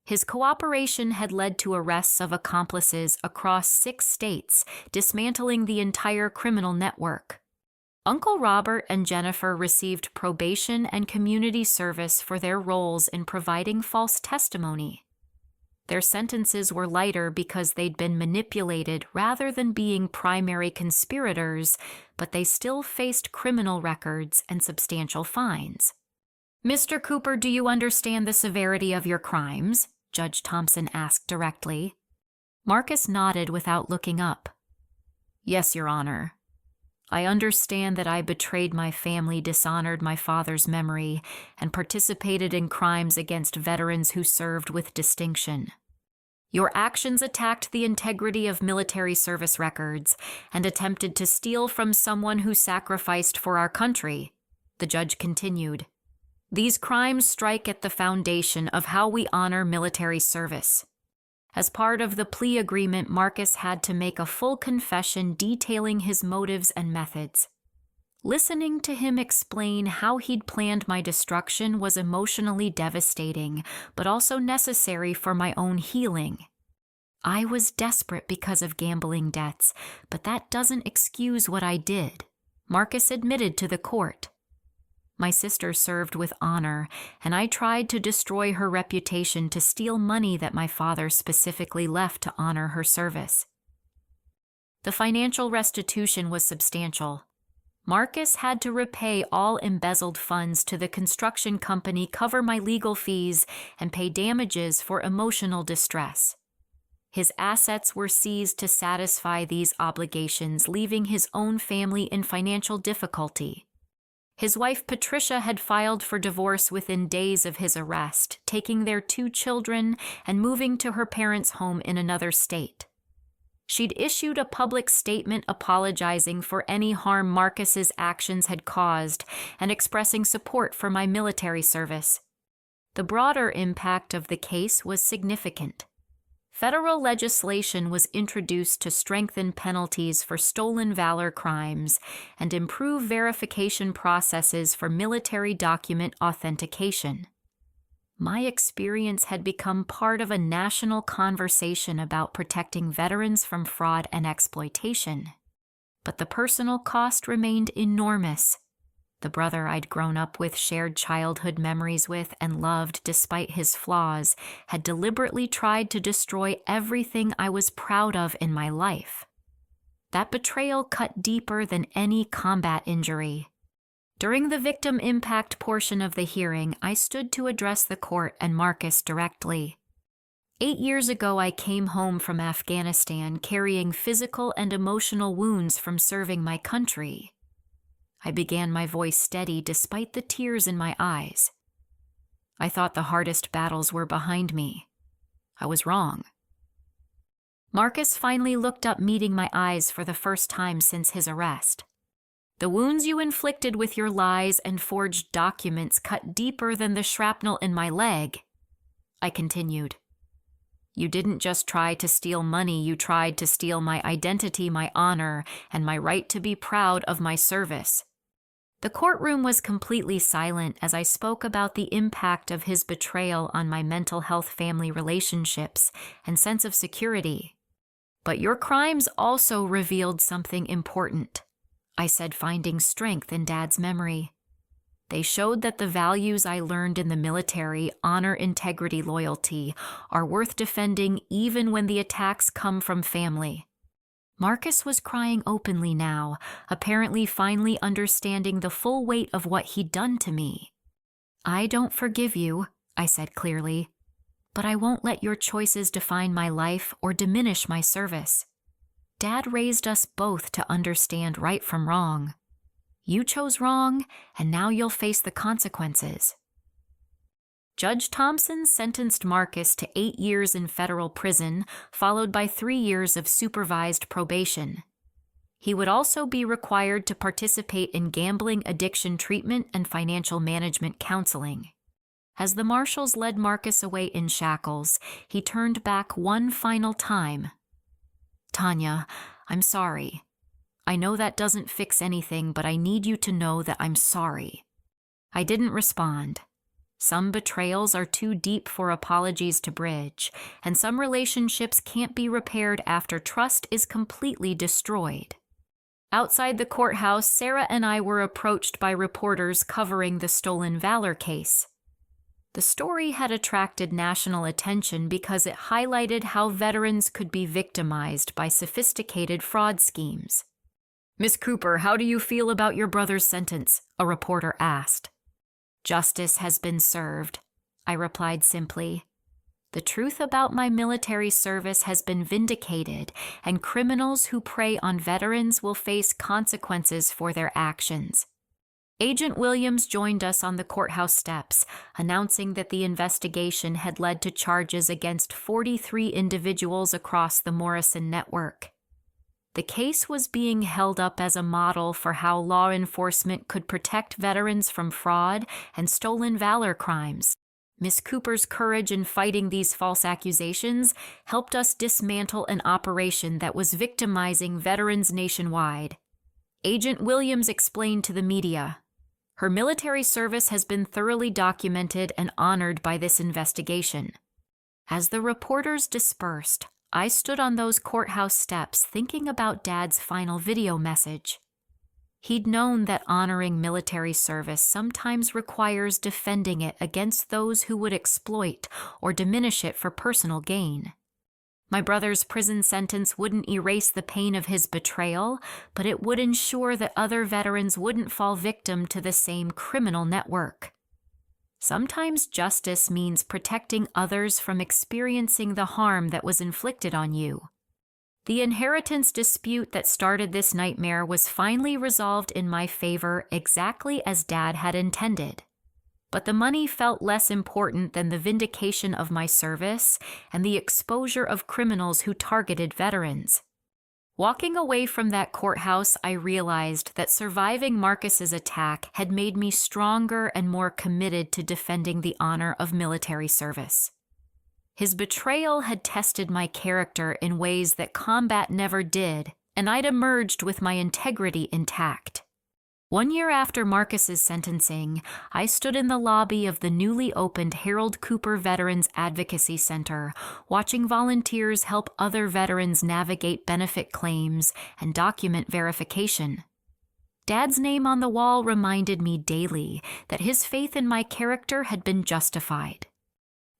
S1: His cooperation had led to arrests of accomplices across 6 states, dismantling the entire criminal network. Uncle Robert and Jennifer received probation and community service for their roles in providing false testimony. Their sentences were lighter because they'd been manipulated rather than being primary conspirators, but they still faced criminal records and substantial fines. "Mr. Cooper, do you understand the severity of your crimes?" Judge Thompson asked directly. Marcus nodded without looking up. "Yes, Your Honor. I understand that I betrayed my family, dishonored my father's memory, and participated in crimes against veterans who served with distinction. Your actions attacked the integrity of military service records and attempted to steal from someone who sacrificed for our country," the judge continued. "These crimes strike at the foundation of how we honor military service." As part of the plea agreement, Marcus had to make a full confession detailing his motives and methods. Listening to him explain how he'd planned my destruction was emotionally devastating, but also necessary for my own healing. I was desperate because of gambling debts, but that doesn't excuse what I did, Marcus admitted to the court. My sister served with honor, and I tried to destroy her reputation to steal money that my father specifically left to honor her service. The financial restitution was substantial. Marcus had to repay all embezzled funds to the construction company, cover my legal fees, and pay damages for emotional distress. His assets were seized to satisfy these obligations, leaving his own family in financial difficulty. His wife Patricia had filed for divorce within days of his arrest, taking their 2 children and moving to her parents' home in another state. She'd issued a public statement apologizing for any harm Marcus's actions had caused and expressing support for my military service. The broader impact of the case was significant. Federal legislation was introduced to strengthen penalties for stolen valor crimes and improve verification processes for military document authentication. My experience had become part of a national conversation about protecting veterans from fraud and exploitation. But the personal cost remained enormous. The brother I'd grown up with, shared childhood memories with, and loved despite his flaws, had deliberately tried to destroy everything I was proud of in my life. That betrayal cut deeper than any combat injury. During the victim impact portion of the hearing, I stood to address the court and Marcus directly. 8 years ago, I came home from Afghanistan carrying physical and emotional wounds from serving my country. I began my voice steady despite the tears in my eyes. I thought the hardest battles were behind me. I was wrong. Marcus finally looked up, meeting my eyes for the first time since his arrest. The wounds you inflicted with your lies and forged documents cut deeper than the shrapnel in my leg, I continued. You didn't just try to steal money, you tried to steal my identity, my honor, and my right to be proud of my service. The courtroom was completely silent as I spoke about the impact of his betrayal on my mental health, family relationships, and sense of security. But your crimes also revealed something important, I said, finding strength in Dad's memory. They showed that the values I learned in the military, honor, integrity, loyalty, are worth defending even when the attacks come from family. Marcus was crying openly now, apparently finally understanding the full weight of what he'd done to me. I don't forgive you, I said clearly, but I won't let your choices define my life or diminish my service. Dad raised us both to understand right from wrong. You chose wrong, and now you'll face the consequences. Judge Thompson sentenced Marcus to 8 years in federal prison, followed by 3 years of supervised probation. He would also be required to participate in gambling addiction treatment and financial management counseling. As the marshals led Marcus away in shackles, he turned back one final time. Tanya, I'm sorry. I know that doesn't fix anything, but I need you to know that I'm sorry. I didn't respond. Some betrayals are too deep for apologies to bridge, and some relationships can't be repaired after trust is completely destroyed. Outside the courthouse, Sarah and I were approached by reporters covering the stolen valor case. The story had attracted national attention because it highlighted how veterans could be victimized by sophisticated fraud schemes. Miss Cooper, how do you feel about your brother's sentence? A reporter asked. Justice has been served, I replied simply. The truth about my military service has been vindicated, and criminals who prey on veterans will face consequences for their actions. Agent Williams joined us on the courthouse steps, announcing that the investigation had led to charges against 43 individuals across the Morrison network. The case was being held up as a model for how law enforcement could protect veterans from fraud and stolen valor crimes. Miss Cooper's courage in fighting these false accusations helped us dismantle an operation that was victimizing veterans nationwide. Agent Williams explained to the media. Her military service has been thoroughly documented and honored by this investigation. As the reporters dispersed, I stood on those courthouse steps thinking about Dad's final video message. He'd known that honoring military service sometimes requires defending it against those who would exploit or diminish it for personal gain. My brother's prison sentence wouldn't erase the pain of his betrayal, but it would ensure that other veterans wouldn't fall victim to the same criminal network. Sometimes justice means protecting others from experiencing the harm that was inflicted on you. The inheritance dispute that started this nightmare was finally resolved in my favor exactly as Dad had intended. But the money felt less important than the vindication of my service and the exposure of criminals who targeted veterans. Walking away from that courthouse, I realized that surviving Marcus's attack had made me stronger and more committed to defending the honor of military service. His betrayal had tested my character in ways that combat never did, and I'd emerged with my integrity intact. 1 year after Marcus's sentencing, I stood in the lobby of the newly opened Harold Cooper Veterans Advocacy Center, watching volunteers help other veterans navigate benefit claims and document verification. Dad's name on the wall reminded me daily that his faith in my character had been justified.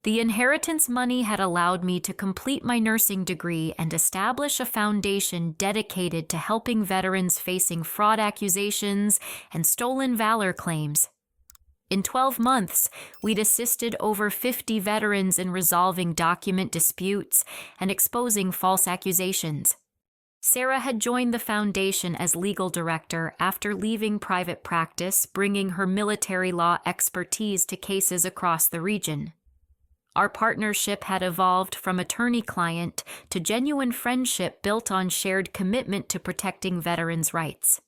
S1: The inheritance money had allowed me to complete my nursing degree and establish a foundation dedicated to helping veterans facing fraud accusations and stolen valor claims. In 12 months, we'd assisted over 50 veterans in resolving document disputes and exposing false accusations. Sarah had joined the foundation as legal director after leaving private practice, bringing her military law expertise to cases across the region. Our partnership had evolved from attorney-client to genuine friendship built on shared commitment to protecting veterans' rights.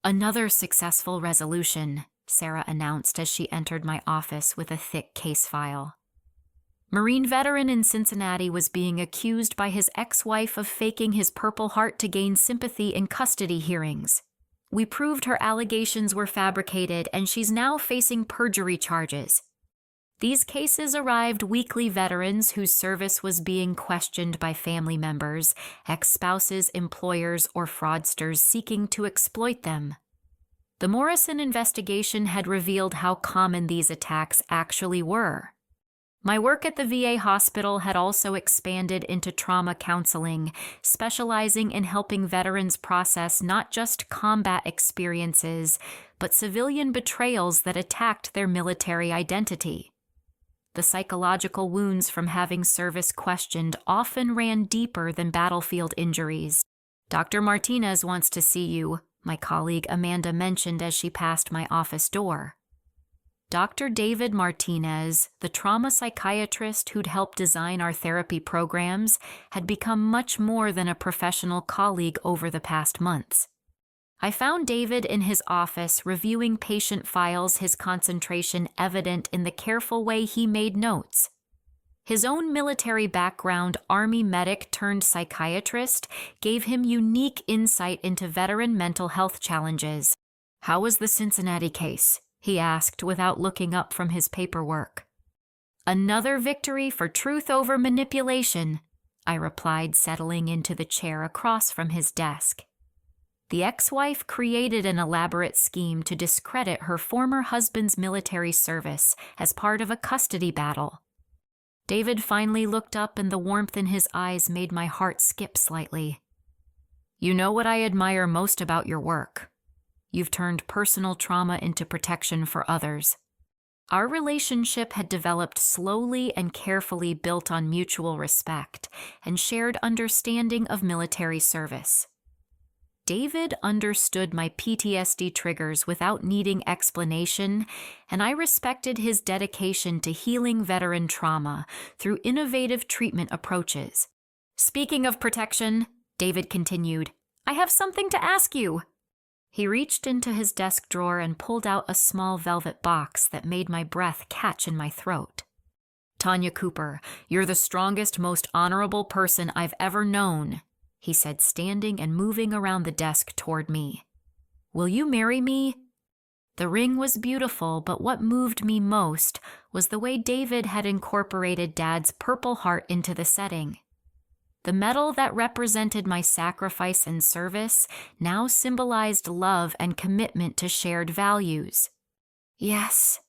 S1: "Another successful resolution," Sarah announced as she entered my office with a thick case file. Marine veteran in Cincinnati was being accused by his ex-wife of faking his Purple Heart to gain sympathy in custody hearings. We proved her allegations were fabricated, and she's now facing perjury charges. These cases arrived weekly veterans whose service was being questioned by family members, ex-spouses, employers, or fraudsters seeking to exploit them. The Morrison investigation had revealed how common these attacks actually were. My work at the VA hospital had also expanded into trauma counseling, specializing in helping veterans process not just combat experiences, but civilian betrayals that attacked their military identity. The psychological wounds from having service questioned often ran deeper than battlefield injuries. "Dr. Martinez wants to see you," my colleague Amanda mentioned as she passed my office door. Dr. David Martinez, the trauma psychiatrist who'd helped design our therapy programs, had become much more than a professional colleague over the past months. I found David in his office reviewing patient files, his concentration evident in the careful way he made notes. His own military background, Army medic turned psychiatrist, gave him unique insight into veteran mental health challenges. "How was the Cincinnati case?" he asked without looking up from his paperwork. "Another victory for truth over manipulation," I replied, settling into the chair across from his desk. The ex-wife created an elaborate scheme to discredit her former husband's military service as part of a custody battle. David finally looked up, and the warmth in his eyes made my heart skip slightly. "You know what I admire most about your work? You've turned personal trauma into protection for others." Our relationship had developed slowly and carefully, built on mutual respect and shared understanding of military service. David understood my PTSD triggers without needing explanation, and I respected his dedication to healing veteran trauma through innovative treatment approaches. "Speaking of protection," David continued, "I have something to ask you." He reached into his desk drawer and pulled out a small velvet box that made my breath catch in my throat. "Tanya Cooper, you're the strongest, most honorable person I've ever known," he said, standing and moving around the desk toward me. "Will you marry me?" The ring was beautiful, but what moved me most was the way David had incorporated Dad's Purple Heart into the setting. The metal that represented my sacrifice and service now symbolized love and commitment to shared values. "Yes,"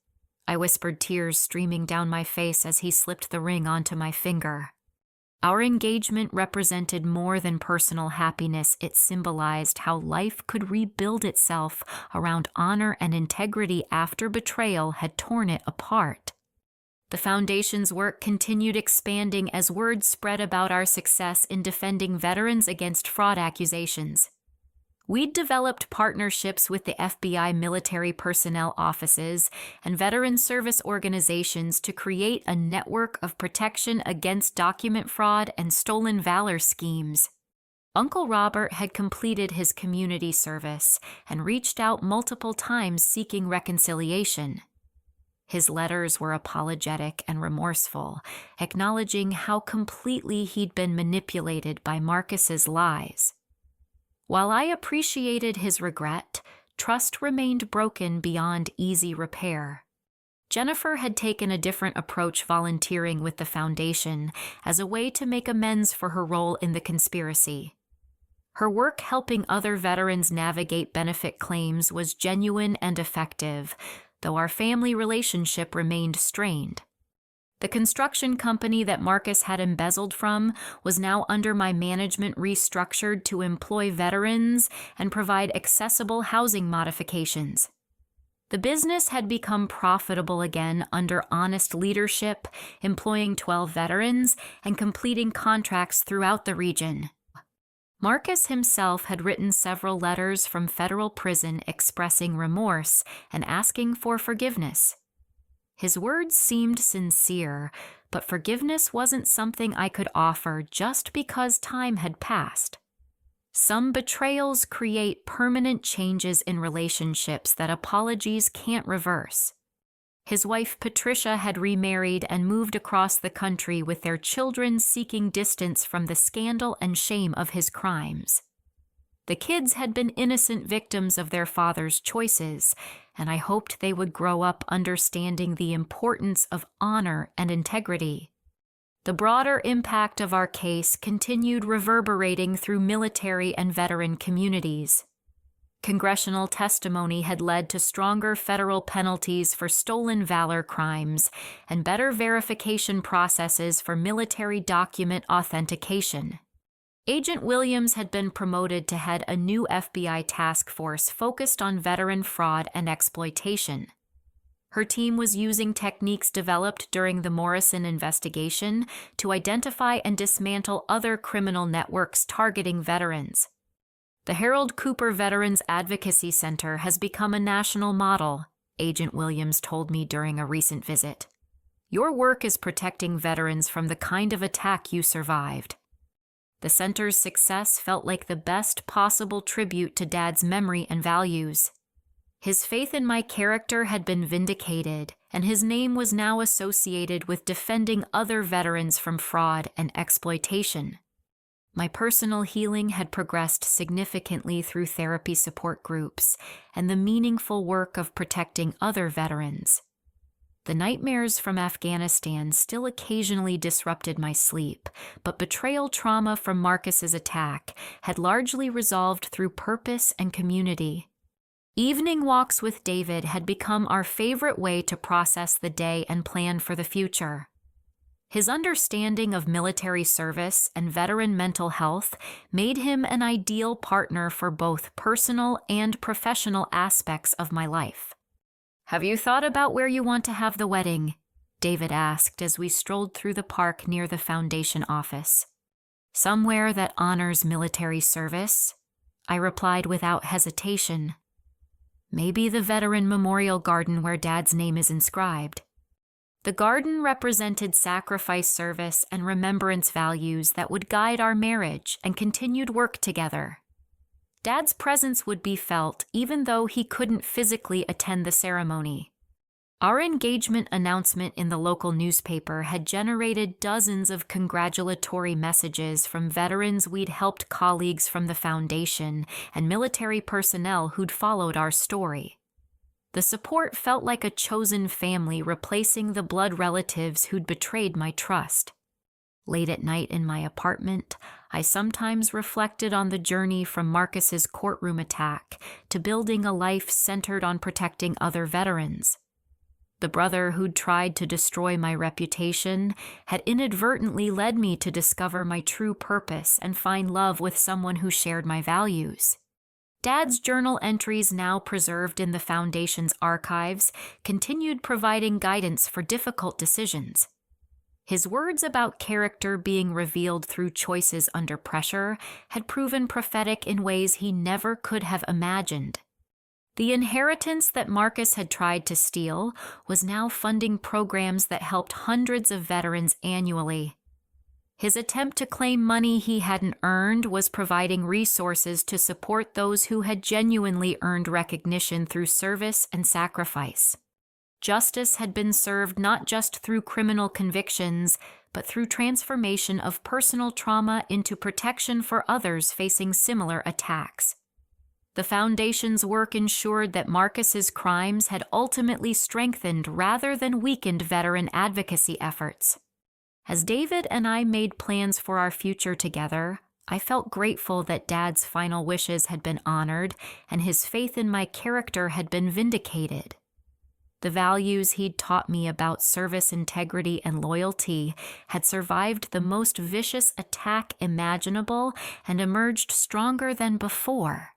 S1: I whispered, tears streaming down my face as he slipped the ring onto my finger. Our engagement represented more than personal happiness. It symbolized how life could rebuild itself around honor and integrity after betrayal had torn it apart. The Foundation's work continued expanding as word spread about our success in defending veterans against fraud accusations. We'd developed partnerships with the FBI military personnel offices and veteran service organizations to create a network of protection against document fraud and stolen valor schemes. Uncle Robert had completed his community service and reached out multiple times seeking reconciliation. His letters were apologetic and remorseful, acknowledging how completely he'd been manipulated by Marcus's lies. While I appreciated his regret, trust remained broken beyond easy repair. Jennifer had taken a different approach, volunteering with the Foundation as a way to make amends for her role in the conspiracy. Her work helping other veterans navigate benefit claims was genuine and effective, though our family relationship remained strained. The construction company that Marcus had embezzled from was now under my management, restructured to employ veterans and provide accessible housing modifications. The business had become profitable again under honest leadership, employing 12 veterans and completing contracts throughout the region. Marcus himself had written several letters from federal prison expressing remorse and asking for forgiveness. His words seemed sincere, but forgiveness wasn't something I could offer just because time had passed. Some betrayals create permanent changes in relationships that apologies can't reverse. His wife Patricia had remarried and moved across the country with their children, seeking distance from the scandal and shame of his crimes. The kids had been innocent victims of their father's choices, and I hoped they would grow up understanding the importance of honor and integrity. The broader impact of our case continued reverberating through military and veteran communities. Congressional testimony had led to stronger federal penalties for stolen valor crimes and better verification processes for military document authentication. Agent Williams had been promoted to head a new FBI task force focused on veteran fraud and exploitation. Her team was using techniques developed during the Morrison investigation to identify and dismantle other criminal networks targeting veterans. The Harold Cooper Veterans Advocacy Center has become a national model, Agent Williams told me during a recent visit. Your work is protecting veterans from the kind of attack you survived. The center's success felt like the best possible tribute to Dad's memory and values. His faith in my character had been vindicated, and his name was now associated with defending other veterans from fraud and exploitation. My personal healing had progressed significantly through therapy support groups and the meaningful work of protecting other veterans. The nightmares from Afghanistan still occasionally disrupted my sleep, but betrayal trauma from Marcus's attack had largely resolved through purpose and community. Evening walks with David had become our favorite way to process the day and plan for the future. His understanding of military service and veteran mental health made him an ideal partner for both personal and professional aspects of my life. "Have you thought about where you want to have the wedding?" David asked as we strolled through the park near the Foundation office. "Somewhere that honors military service," I replied without hesitation. "Maybe the Veteran Memorial Garden where Dad's name is inscribed." The garden represented sacrifice service and remembrance values that would guide our marriage and continued work together. Dad's presence would be felt even though he couldn't physically attend the ceremony. Our engagement announcement in the local newspaper had generated dozens of congratulatory messages from veterans we'd helped, colleagues from the foundation, and military personnel who'd followed our story. The support felt like a chosen family replacing the blood relatives who'd betrayed my trust. Late at night in my apartment, I sometimes reflected on the journey from Marcus's courtroom attack to building a life centered on protecting other veterans. The brother who'd tried to destroy my reputation had inadvertently led me to discover my true purpose and find love with someone who shared my values. Dad's journal entries, now preserved in the Foundation's archives, continued providing guidance for difficult decisions. His words about character being revealed through choices under pressure had proven prophetic in ways he never could have imagined. The inheritance that Marcus had tried to steal was now funding programs that helped hundreds of veterans annually. His attempt to claim money he hadn't earned was providing resources to support those who had genuinely earned recognition through service and sacrifice. Justice had been served not just through criminal convictions, but through transformation of personal trauma into protection for others facing similar attacks. The Foundation's work ensured that Marcus's crimes had ultimately strengthened rather than weakened veteran advocacy efforts. As David and I made plans for our future together, I felt grateful that Dad's final wishes had been honored and his faith in my character had been vindicated. The values he'd taught me about service, integrity, and loyalty had survived the most vicious attack imaginable and emerged stronger than before.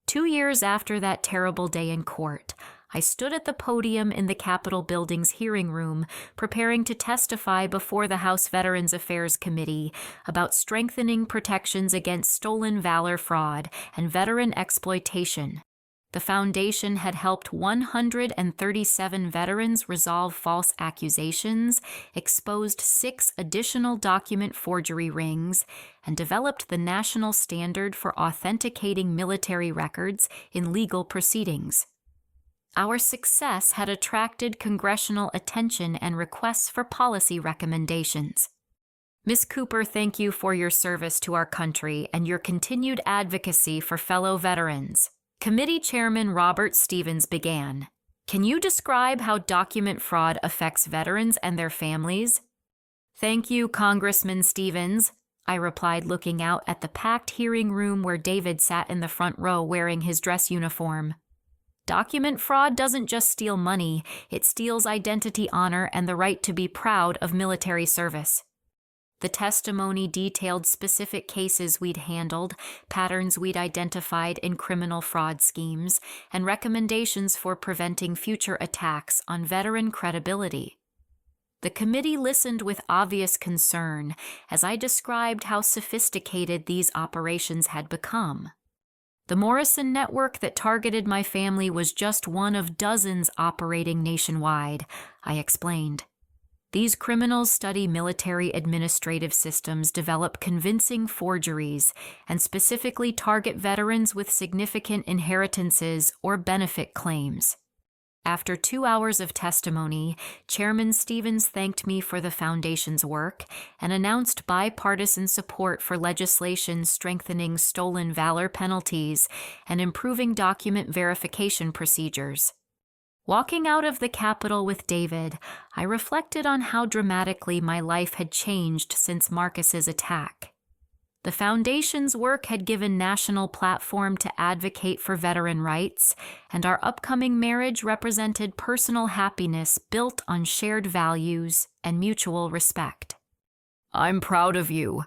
S1: 2 years after that terrible day in court, I stood at the podium in the Capitol building's hearing room, preparing to testify before the House Veterans Affairs Committee about strengthening protections against stolen valor fraud and veteran exploitation. The Foundation had helped 137 veterans resolve false accusations, exposed 6 additional document forgery rings, and developed the national standard for authenticating military records in legal proceedings. Our success had attracted congressional attention and requests for policy recommendations. Ms. Cooper, thank you for your service to our country and your continued advocacy for fellow veterans. Committee Chairman Robert Stevens began. Can you describe how document fraud affects veterans and their families? Thank you, Congressman Stevens, I replied, looking out at the packed hearing room where David sat in the front row wearing his dress uniform. Document fraud doesn't just steal money, it steals identity, honor, and the right to be proud of military service. The testimony detailed specific cases we'd handled, patterns we'd identified in criminal fraud schemes, and recommendations for preventing future attacks on veteran credibility. The committee listened with obvious concern as I described how sophisticated these operations had become. The Morrison network that targeted my family was just one of dozens operating nationwide, I explained. These criminals study military administrative systems, develop convincing forgeries, and specifically target veterans with significant inheritances or benefit claims. After 2 hours of testimony, Chairman Stevens thanked me for the Foundation's work and announced bipartisan support for legislation strengthening stolen valor penalties and improving document verification procedures. Walking out of the Capitol with David, I reflected on how dramatically my life had changed since Marcus's attack. The Foundation's work had given national platform to advocate for veteran rights, and our upcoming marriage represented personal happiness built on shared values and mutual respect. I'm proud of you,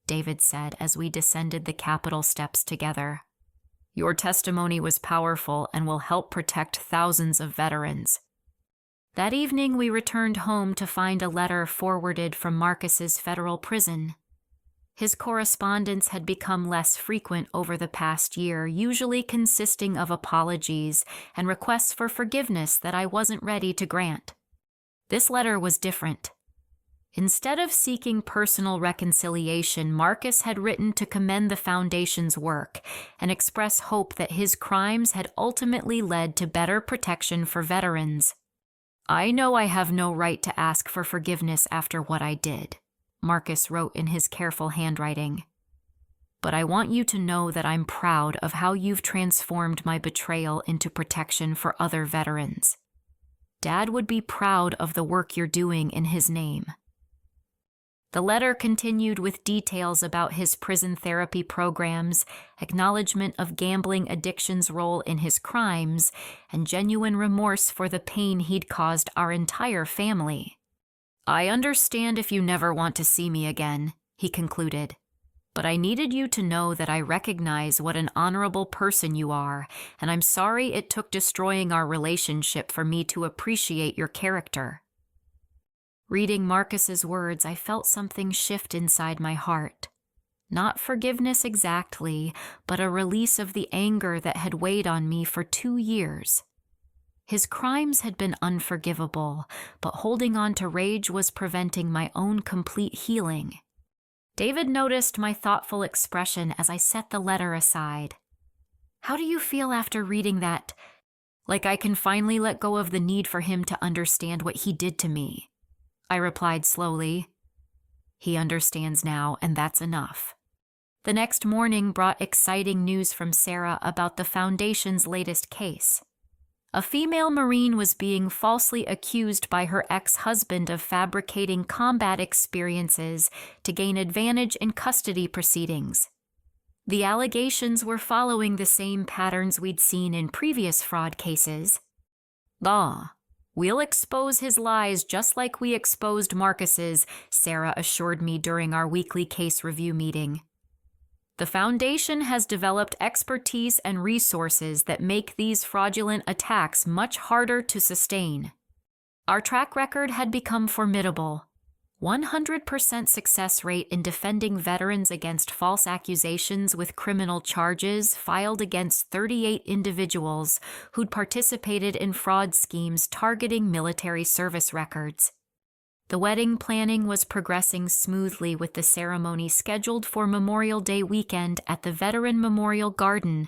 S1: David said as we descended the Capitol steps together. Your testimony was powerful and will help protect thousands of veterans. That evening, we returned home to find a letter forwarded from Marcus's federal prison. His correspondence had become less frequent over the past year, usually consisting of apologies and requests for forgiveness that I wasn't ready to grant. This letter was different. Instead of seeking personal reconciliation, Marcus had written to commend the Foundation's work and express hope that his crimes had ultimately led to better protection for veterans. I know I have no right to ask for forgiveness after what I did, Marcus wrote in his careful handwriting. But I want you to know that I'm proud of how you've transformed my betrayal into protection for other veterans. Dad would be proud of the work you're doing in his name. The letter continued with details about his prison therapy programs, acknowledgement of gambling addiction's role in his crimes, and genuine remorse for the pain he'd caused our entire family. I understand if you never want to see me again, he concluded, but I needed you to know that I recognize what an honorable person you are, and I'm sorry it took destroying our relationship for me to appreciate your character. Reading Marcus's words, I felt something shift inside my heart. Not forgiveness exactly, but a release of the anger that had weighed on me for 2 years. His crimes had been unforgivable, but holding on to rage was preventing my own complete healing. David noticed my thoughtful expression as I set the letter aside. How do you feel after reading that? Like I can finally let go of the need for him to understand what he did to me. I replied slowly. He understands now, and that's enough. The next morning brought exciting news from Sarah about the Foundation's latest case. A female Marine was being falsely accused by her ex-husband of fabricating combat experiences to gain advantage in custody proceedings. The allegations were following the same patterns we'd seen in previous fraud cases. We'll expose his lies just like we exposed Marcus's, Sarah assured me during our weekly case review meeting. The Foundation has developed expertise and resources that make these fraudulent attacks much harder to sustain. Our track record had become formidable. 100% success rate in defending veterans against false accusations with criminal charges filed against 38 individuals who'd participated in fraud schemes targeting military service records. The wedding planning was progressing smoothly with the ceremony scheduled for Memorial Day weekend at the Veteran Memorial Garden.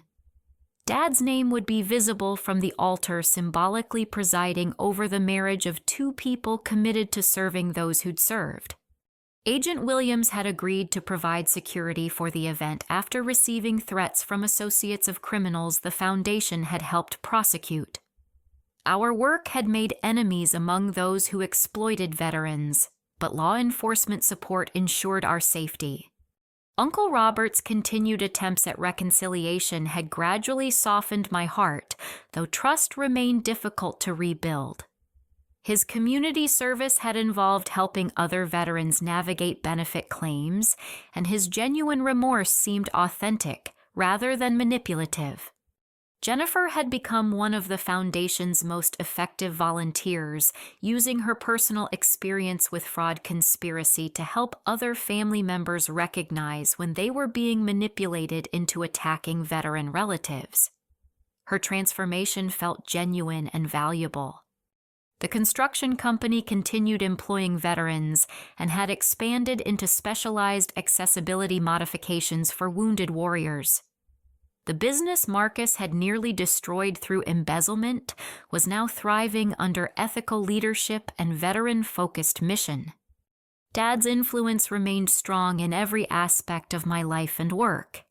S1: Dad's name would be visible from the altar, symbolically presiding over the marriage of 2 people committed to serving those who'd served. Agent Williams had agreed to provide security for the event after receiving threats from associates of criminals the Foundation had helped prosecute. Our work had made enemies among those who exploited veterans, but law enforcement support ensured our safety. Uncle Robert's continued attempts at reconciliation had gradually softened my heart, though trust remained difficult to rebuild. His community service had involved helping other veterans navigate benefit claims, and his genuine remorse seemed authentic rather than manipulative. Jennifer had become one of the Foundation's most effective volunteers, using her personal experience with fraud conspiracy to help other family members recognize when they were being manipulated into attacking veteran relatives. Her transformation felt genuine and valuable. The construction company continued employing veterans and had expanded into specialized accessibility modifications for wounded warriors. The business Marcus had nearly destroyed through embezzlement was now thriving under ethical leadership and veteran-focused mission. Dad's influence remained strong in every aspect of my life and work.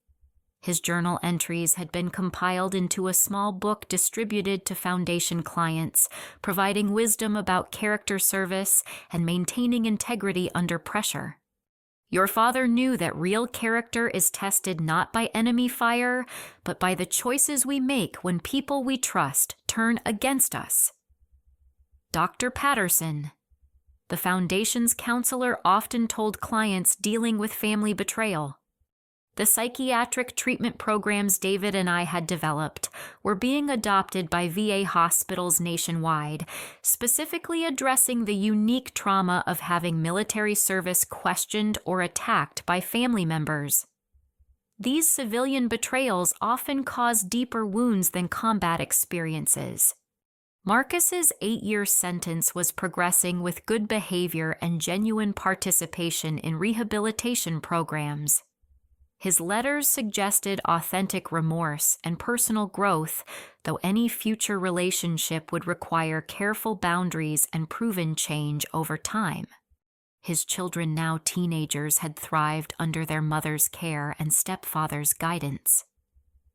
S1: His journal entries had been compiled into a small book distributed to Foundation clients, providing wisdom about character service and maintaining integrity under pressure. Your father knew that real character is tested not by enemy fire, but by the choices we make when people we trust turn against us. Dr. Patterson, the Foundation's counselor, often told clients dealing with family betrayal. The psychiatric treatment programs David and I had developed were being adopted by VA hospitals nationwide, specifically addressing the unique trauma of having military service questioned or attacked by family members. These civilian betrayals often cause deeper wounds than combat experiences. Marcus's 8-year sentence was progressing with good behavior and genuine participation in rehabilitation programs. His letters suggested authentic remorse and personal growth, though any future relationship would require careful boundaries and proven change over time. His children, now teenagers, had thrived under their mother's care and stepfather's guidance.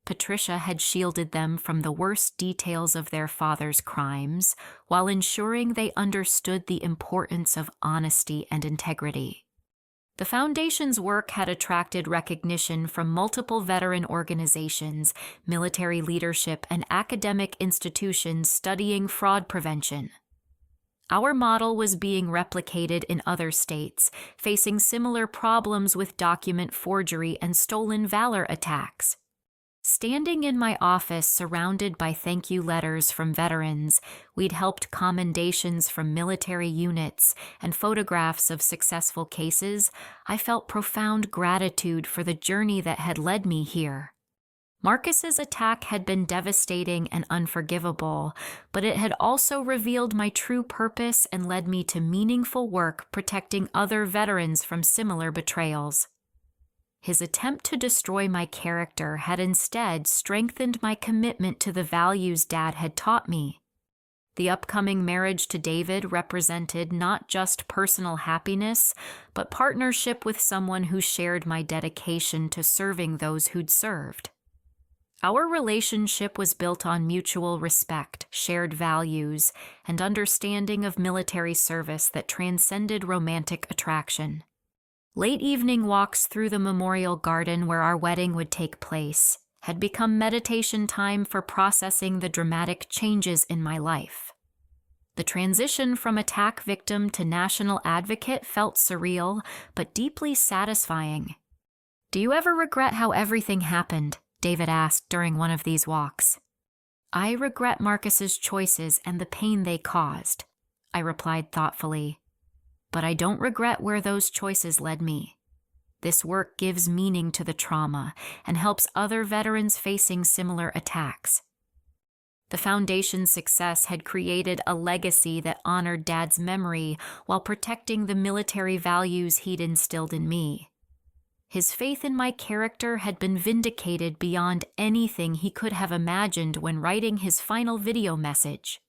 S1: Patricia had shielded them from the worst details of their father's crimes, while ensuring they understood the importance of honesty and integrity. The Foundation's work had attracted recognition from multiple veteran organizations, military leadership, and academic institutions studying fraud prevention. Our model was being replicated in other states, facing similar problems with document forgery and stolen valor attacks. Standing in my office surrounded by thank you letters from veterans, we'd helped commendations from military units, and photographs of successful cases, I felt profound gratitude for the journey that had led me here. Marcus's attack had been devastating and unforgivable, but it had also revealed my true purpose and led me to meaningful work protecting other veterans from similar betrayals. His attempt to destroy my character had instead strengthened my commitment to the values Dad had taught me. The upcoming marriage to David represented not just personal happiness, but partnership with someone who shared my dedication to serving those who'd served. Our relationship was built on mutual respect, shared values, and understanding of military service that transcended romantic attraction. Late evening walks through the memorial garden where our wedding would take place had become meditation time for processing the dramatic changes in my life. The transition from attack victim to national advocate felt surreal, but deeply satisfying. "Do you ever regret how everything happened?" David asked during one of these walks. "I regret Marcus's choices and the pain they caused," I replied thoughtfully. "But I don't regret where those choices led me. This work gives meaning to the trauma and helps other veterans facing similar attacks." The Foundation's success had created a legacy that honored Dad's memory while protecting the military values he'd instilled in me. His faith in my character had been vindicated beyond anything he could have imagined when writing his final video message.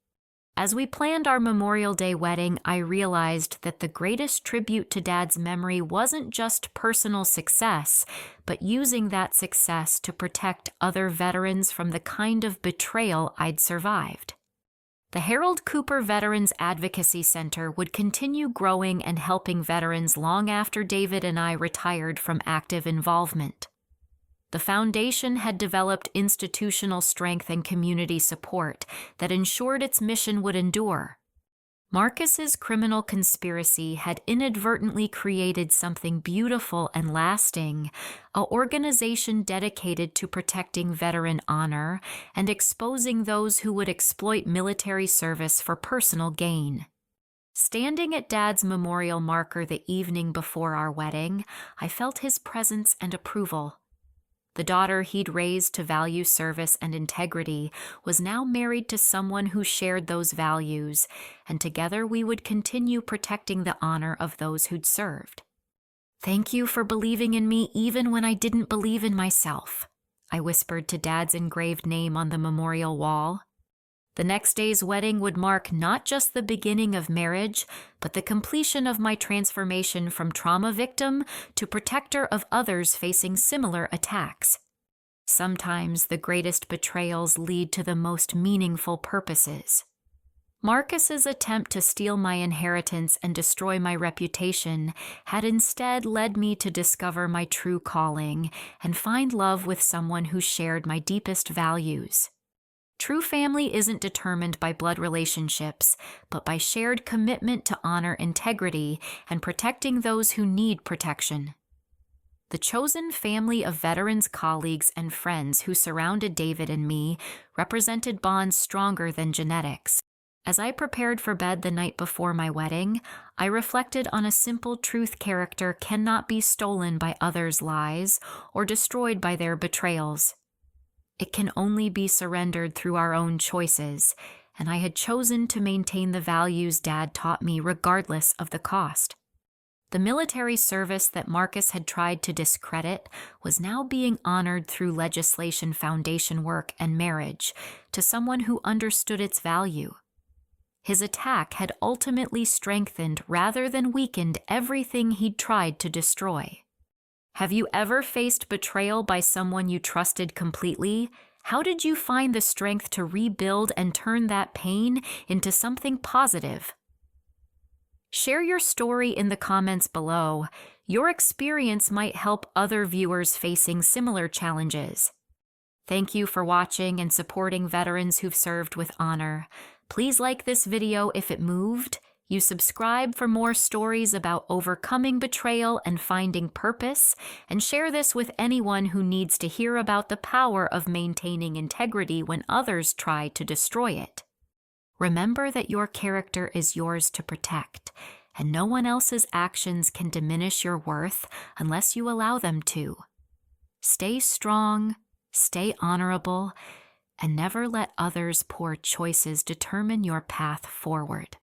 S1: As we planned our Memorial Day wedding, I realized that the greatest tribute to Dad's memory wasn't just personal success, but using that success to protect other veterans from the kind of betrayal I'd survived. The Harold Cooper Veterans Advocacy Center would continue growing and helping veterans long after David and I retired from active involvement. The Foundation had developed institutional strength and community support that ensured its mission would endure. Marcus's criminal conspiracy had inadvertently created something beautiful and lasting, an organization dedicated to protecting veteran honor and exposing those who would exploit military service for personal gain. Standing at Dad's memorial marker the evening before our wedding, I felt his presence and approval. The daughter he'd raised to value service and integrity was now married to someone who shared those values, and together we would continue protecting the honor of those who'd served. "Thank you for believing in me even when I didn't believe in myself," I whispered to Dad's engraved name on the memorial wall. The next day's wedding would mark not just the beginning of marriage, but the completion of my transformation from trauma victim to protector of others facing similar attacks. Sometimes the greatest betrayals lead to the most meaningful purposes. Marcus's attempt to steal my inheritance and destroy my reputation had instead led me to discover my true calling and find love with someone who shared my deepest values. True family isn't determined by blood relationships, but by shared commitment to honor integrity and protecting those who need protection. The chosen family of veterans, colleagues, and friends who surrounded David and me represented bonds stronger than genetics. As I prepared for bed the night before my wedding, I reflected on a simple truth: character cannot be stolen by others' lies or destroyed by their betrayals. It can only be surrendered through our own choices, and I had chosen to maintain the values Dad taught me regardless of the cost. The military service that Marcus had tried to discredit was now being honored through legislation, foundation work, and marriage to someone who understood its value. His attack had ultimately strengthened rather than weakened everything he'd tried to destroy. Have you ever faced betrayal by someone you trusted completely? How did you find the strength to rebuild and turn that pain into something positive? Share your story in the comments below. Your experience might help other viewers facing similar challenges. Thank you for watching and supporting veterans who've served with honor. Please like this video if it moved. You subscribe for more stories about overcoming betrayal and finding purpose, and share this with anyone who needs to hear about the power of maintaining integrity when others try to destroy it. Remember that your character is yours to protect, and no one else's actions can diminish your worth unless you allow them to. Stay strong, stay honorable, and never let others' poor choices determine your path forward.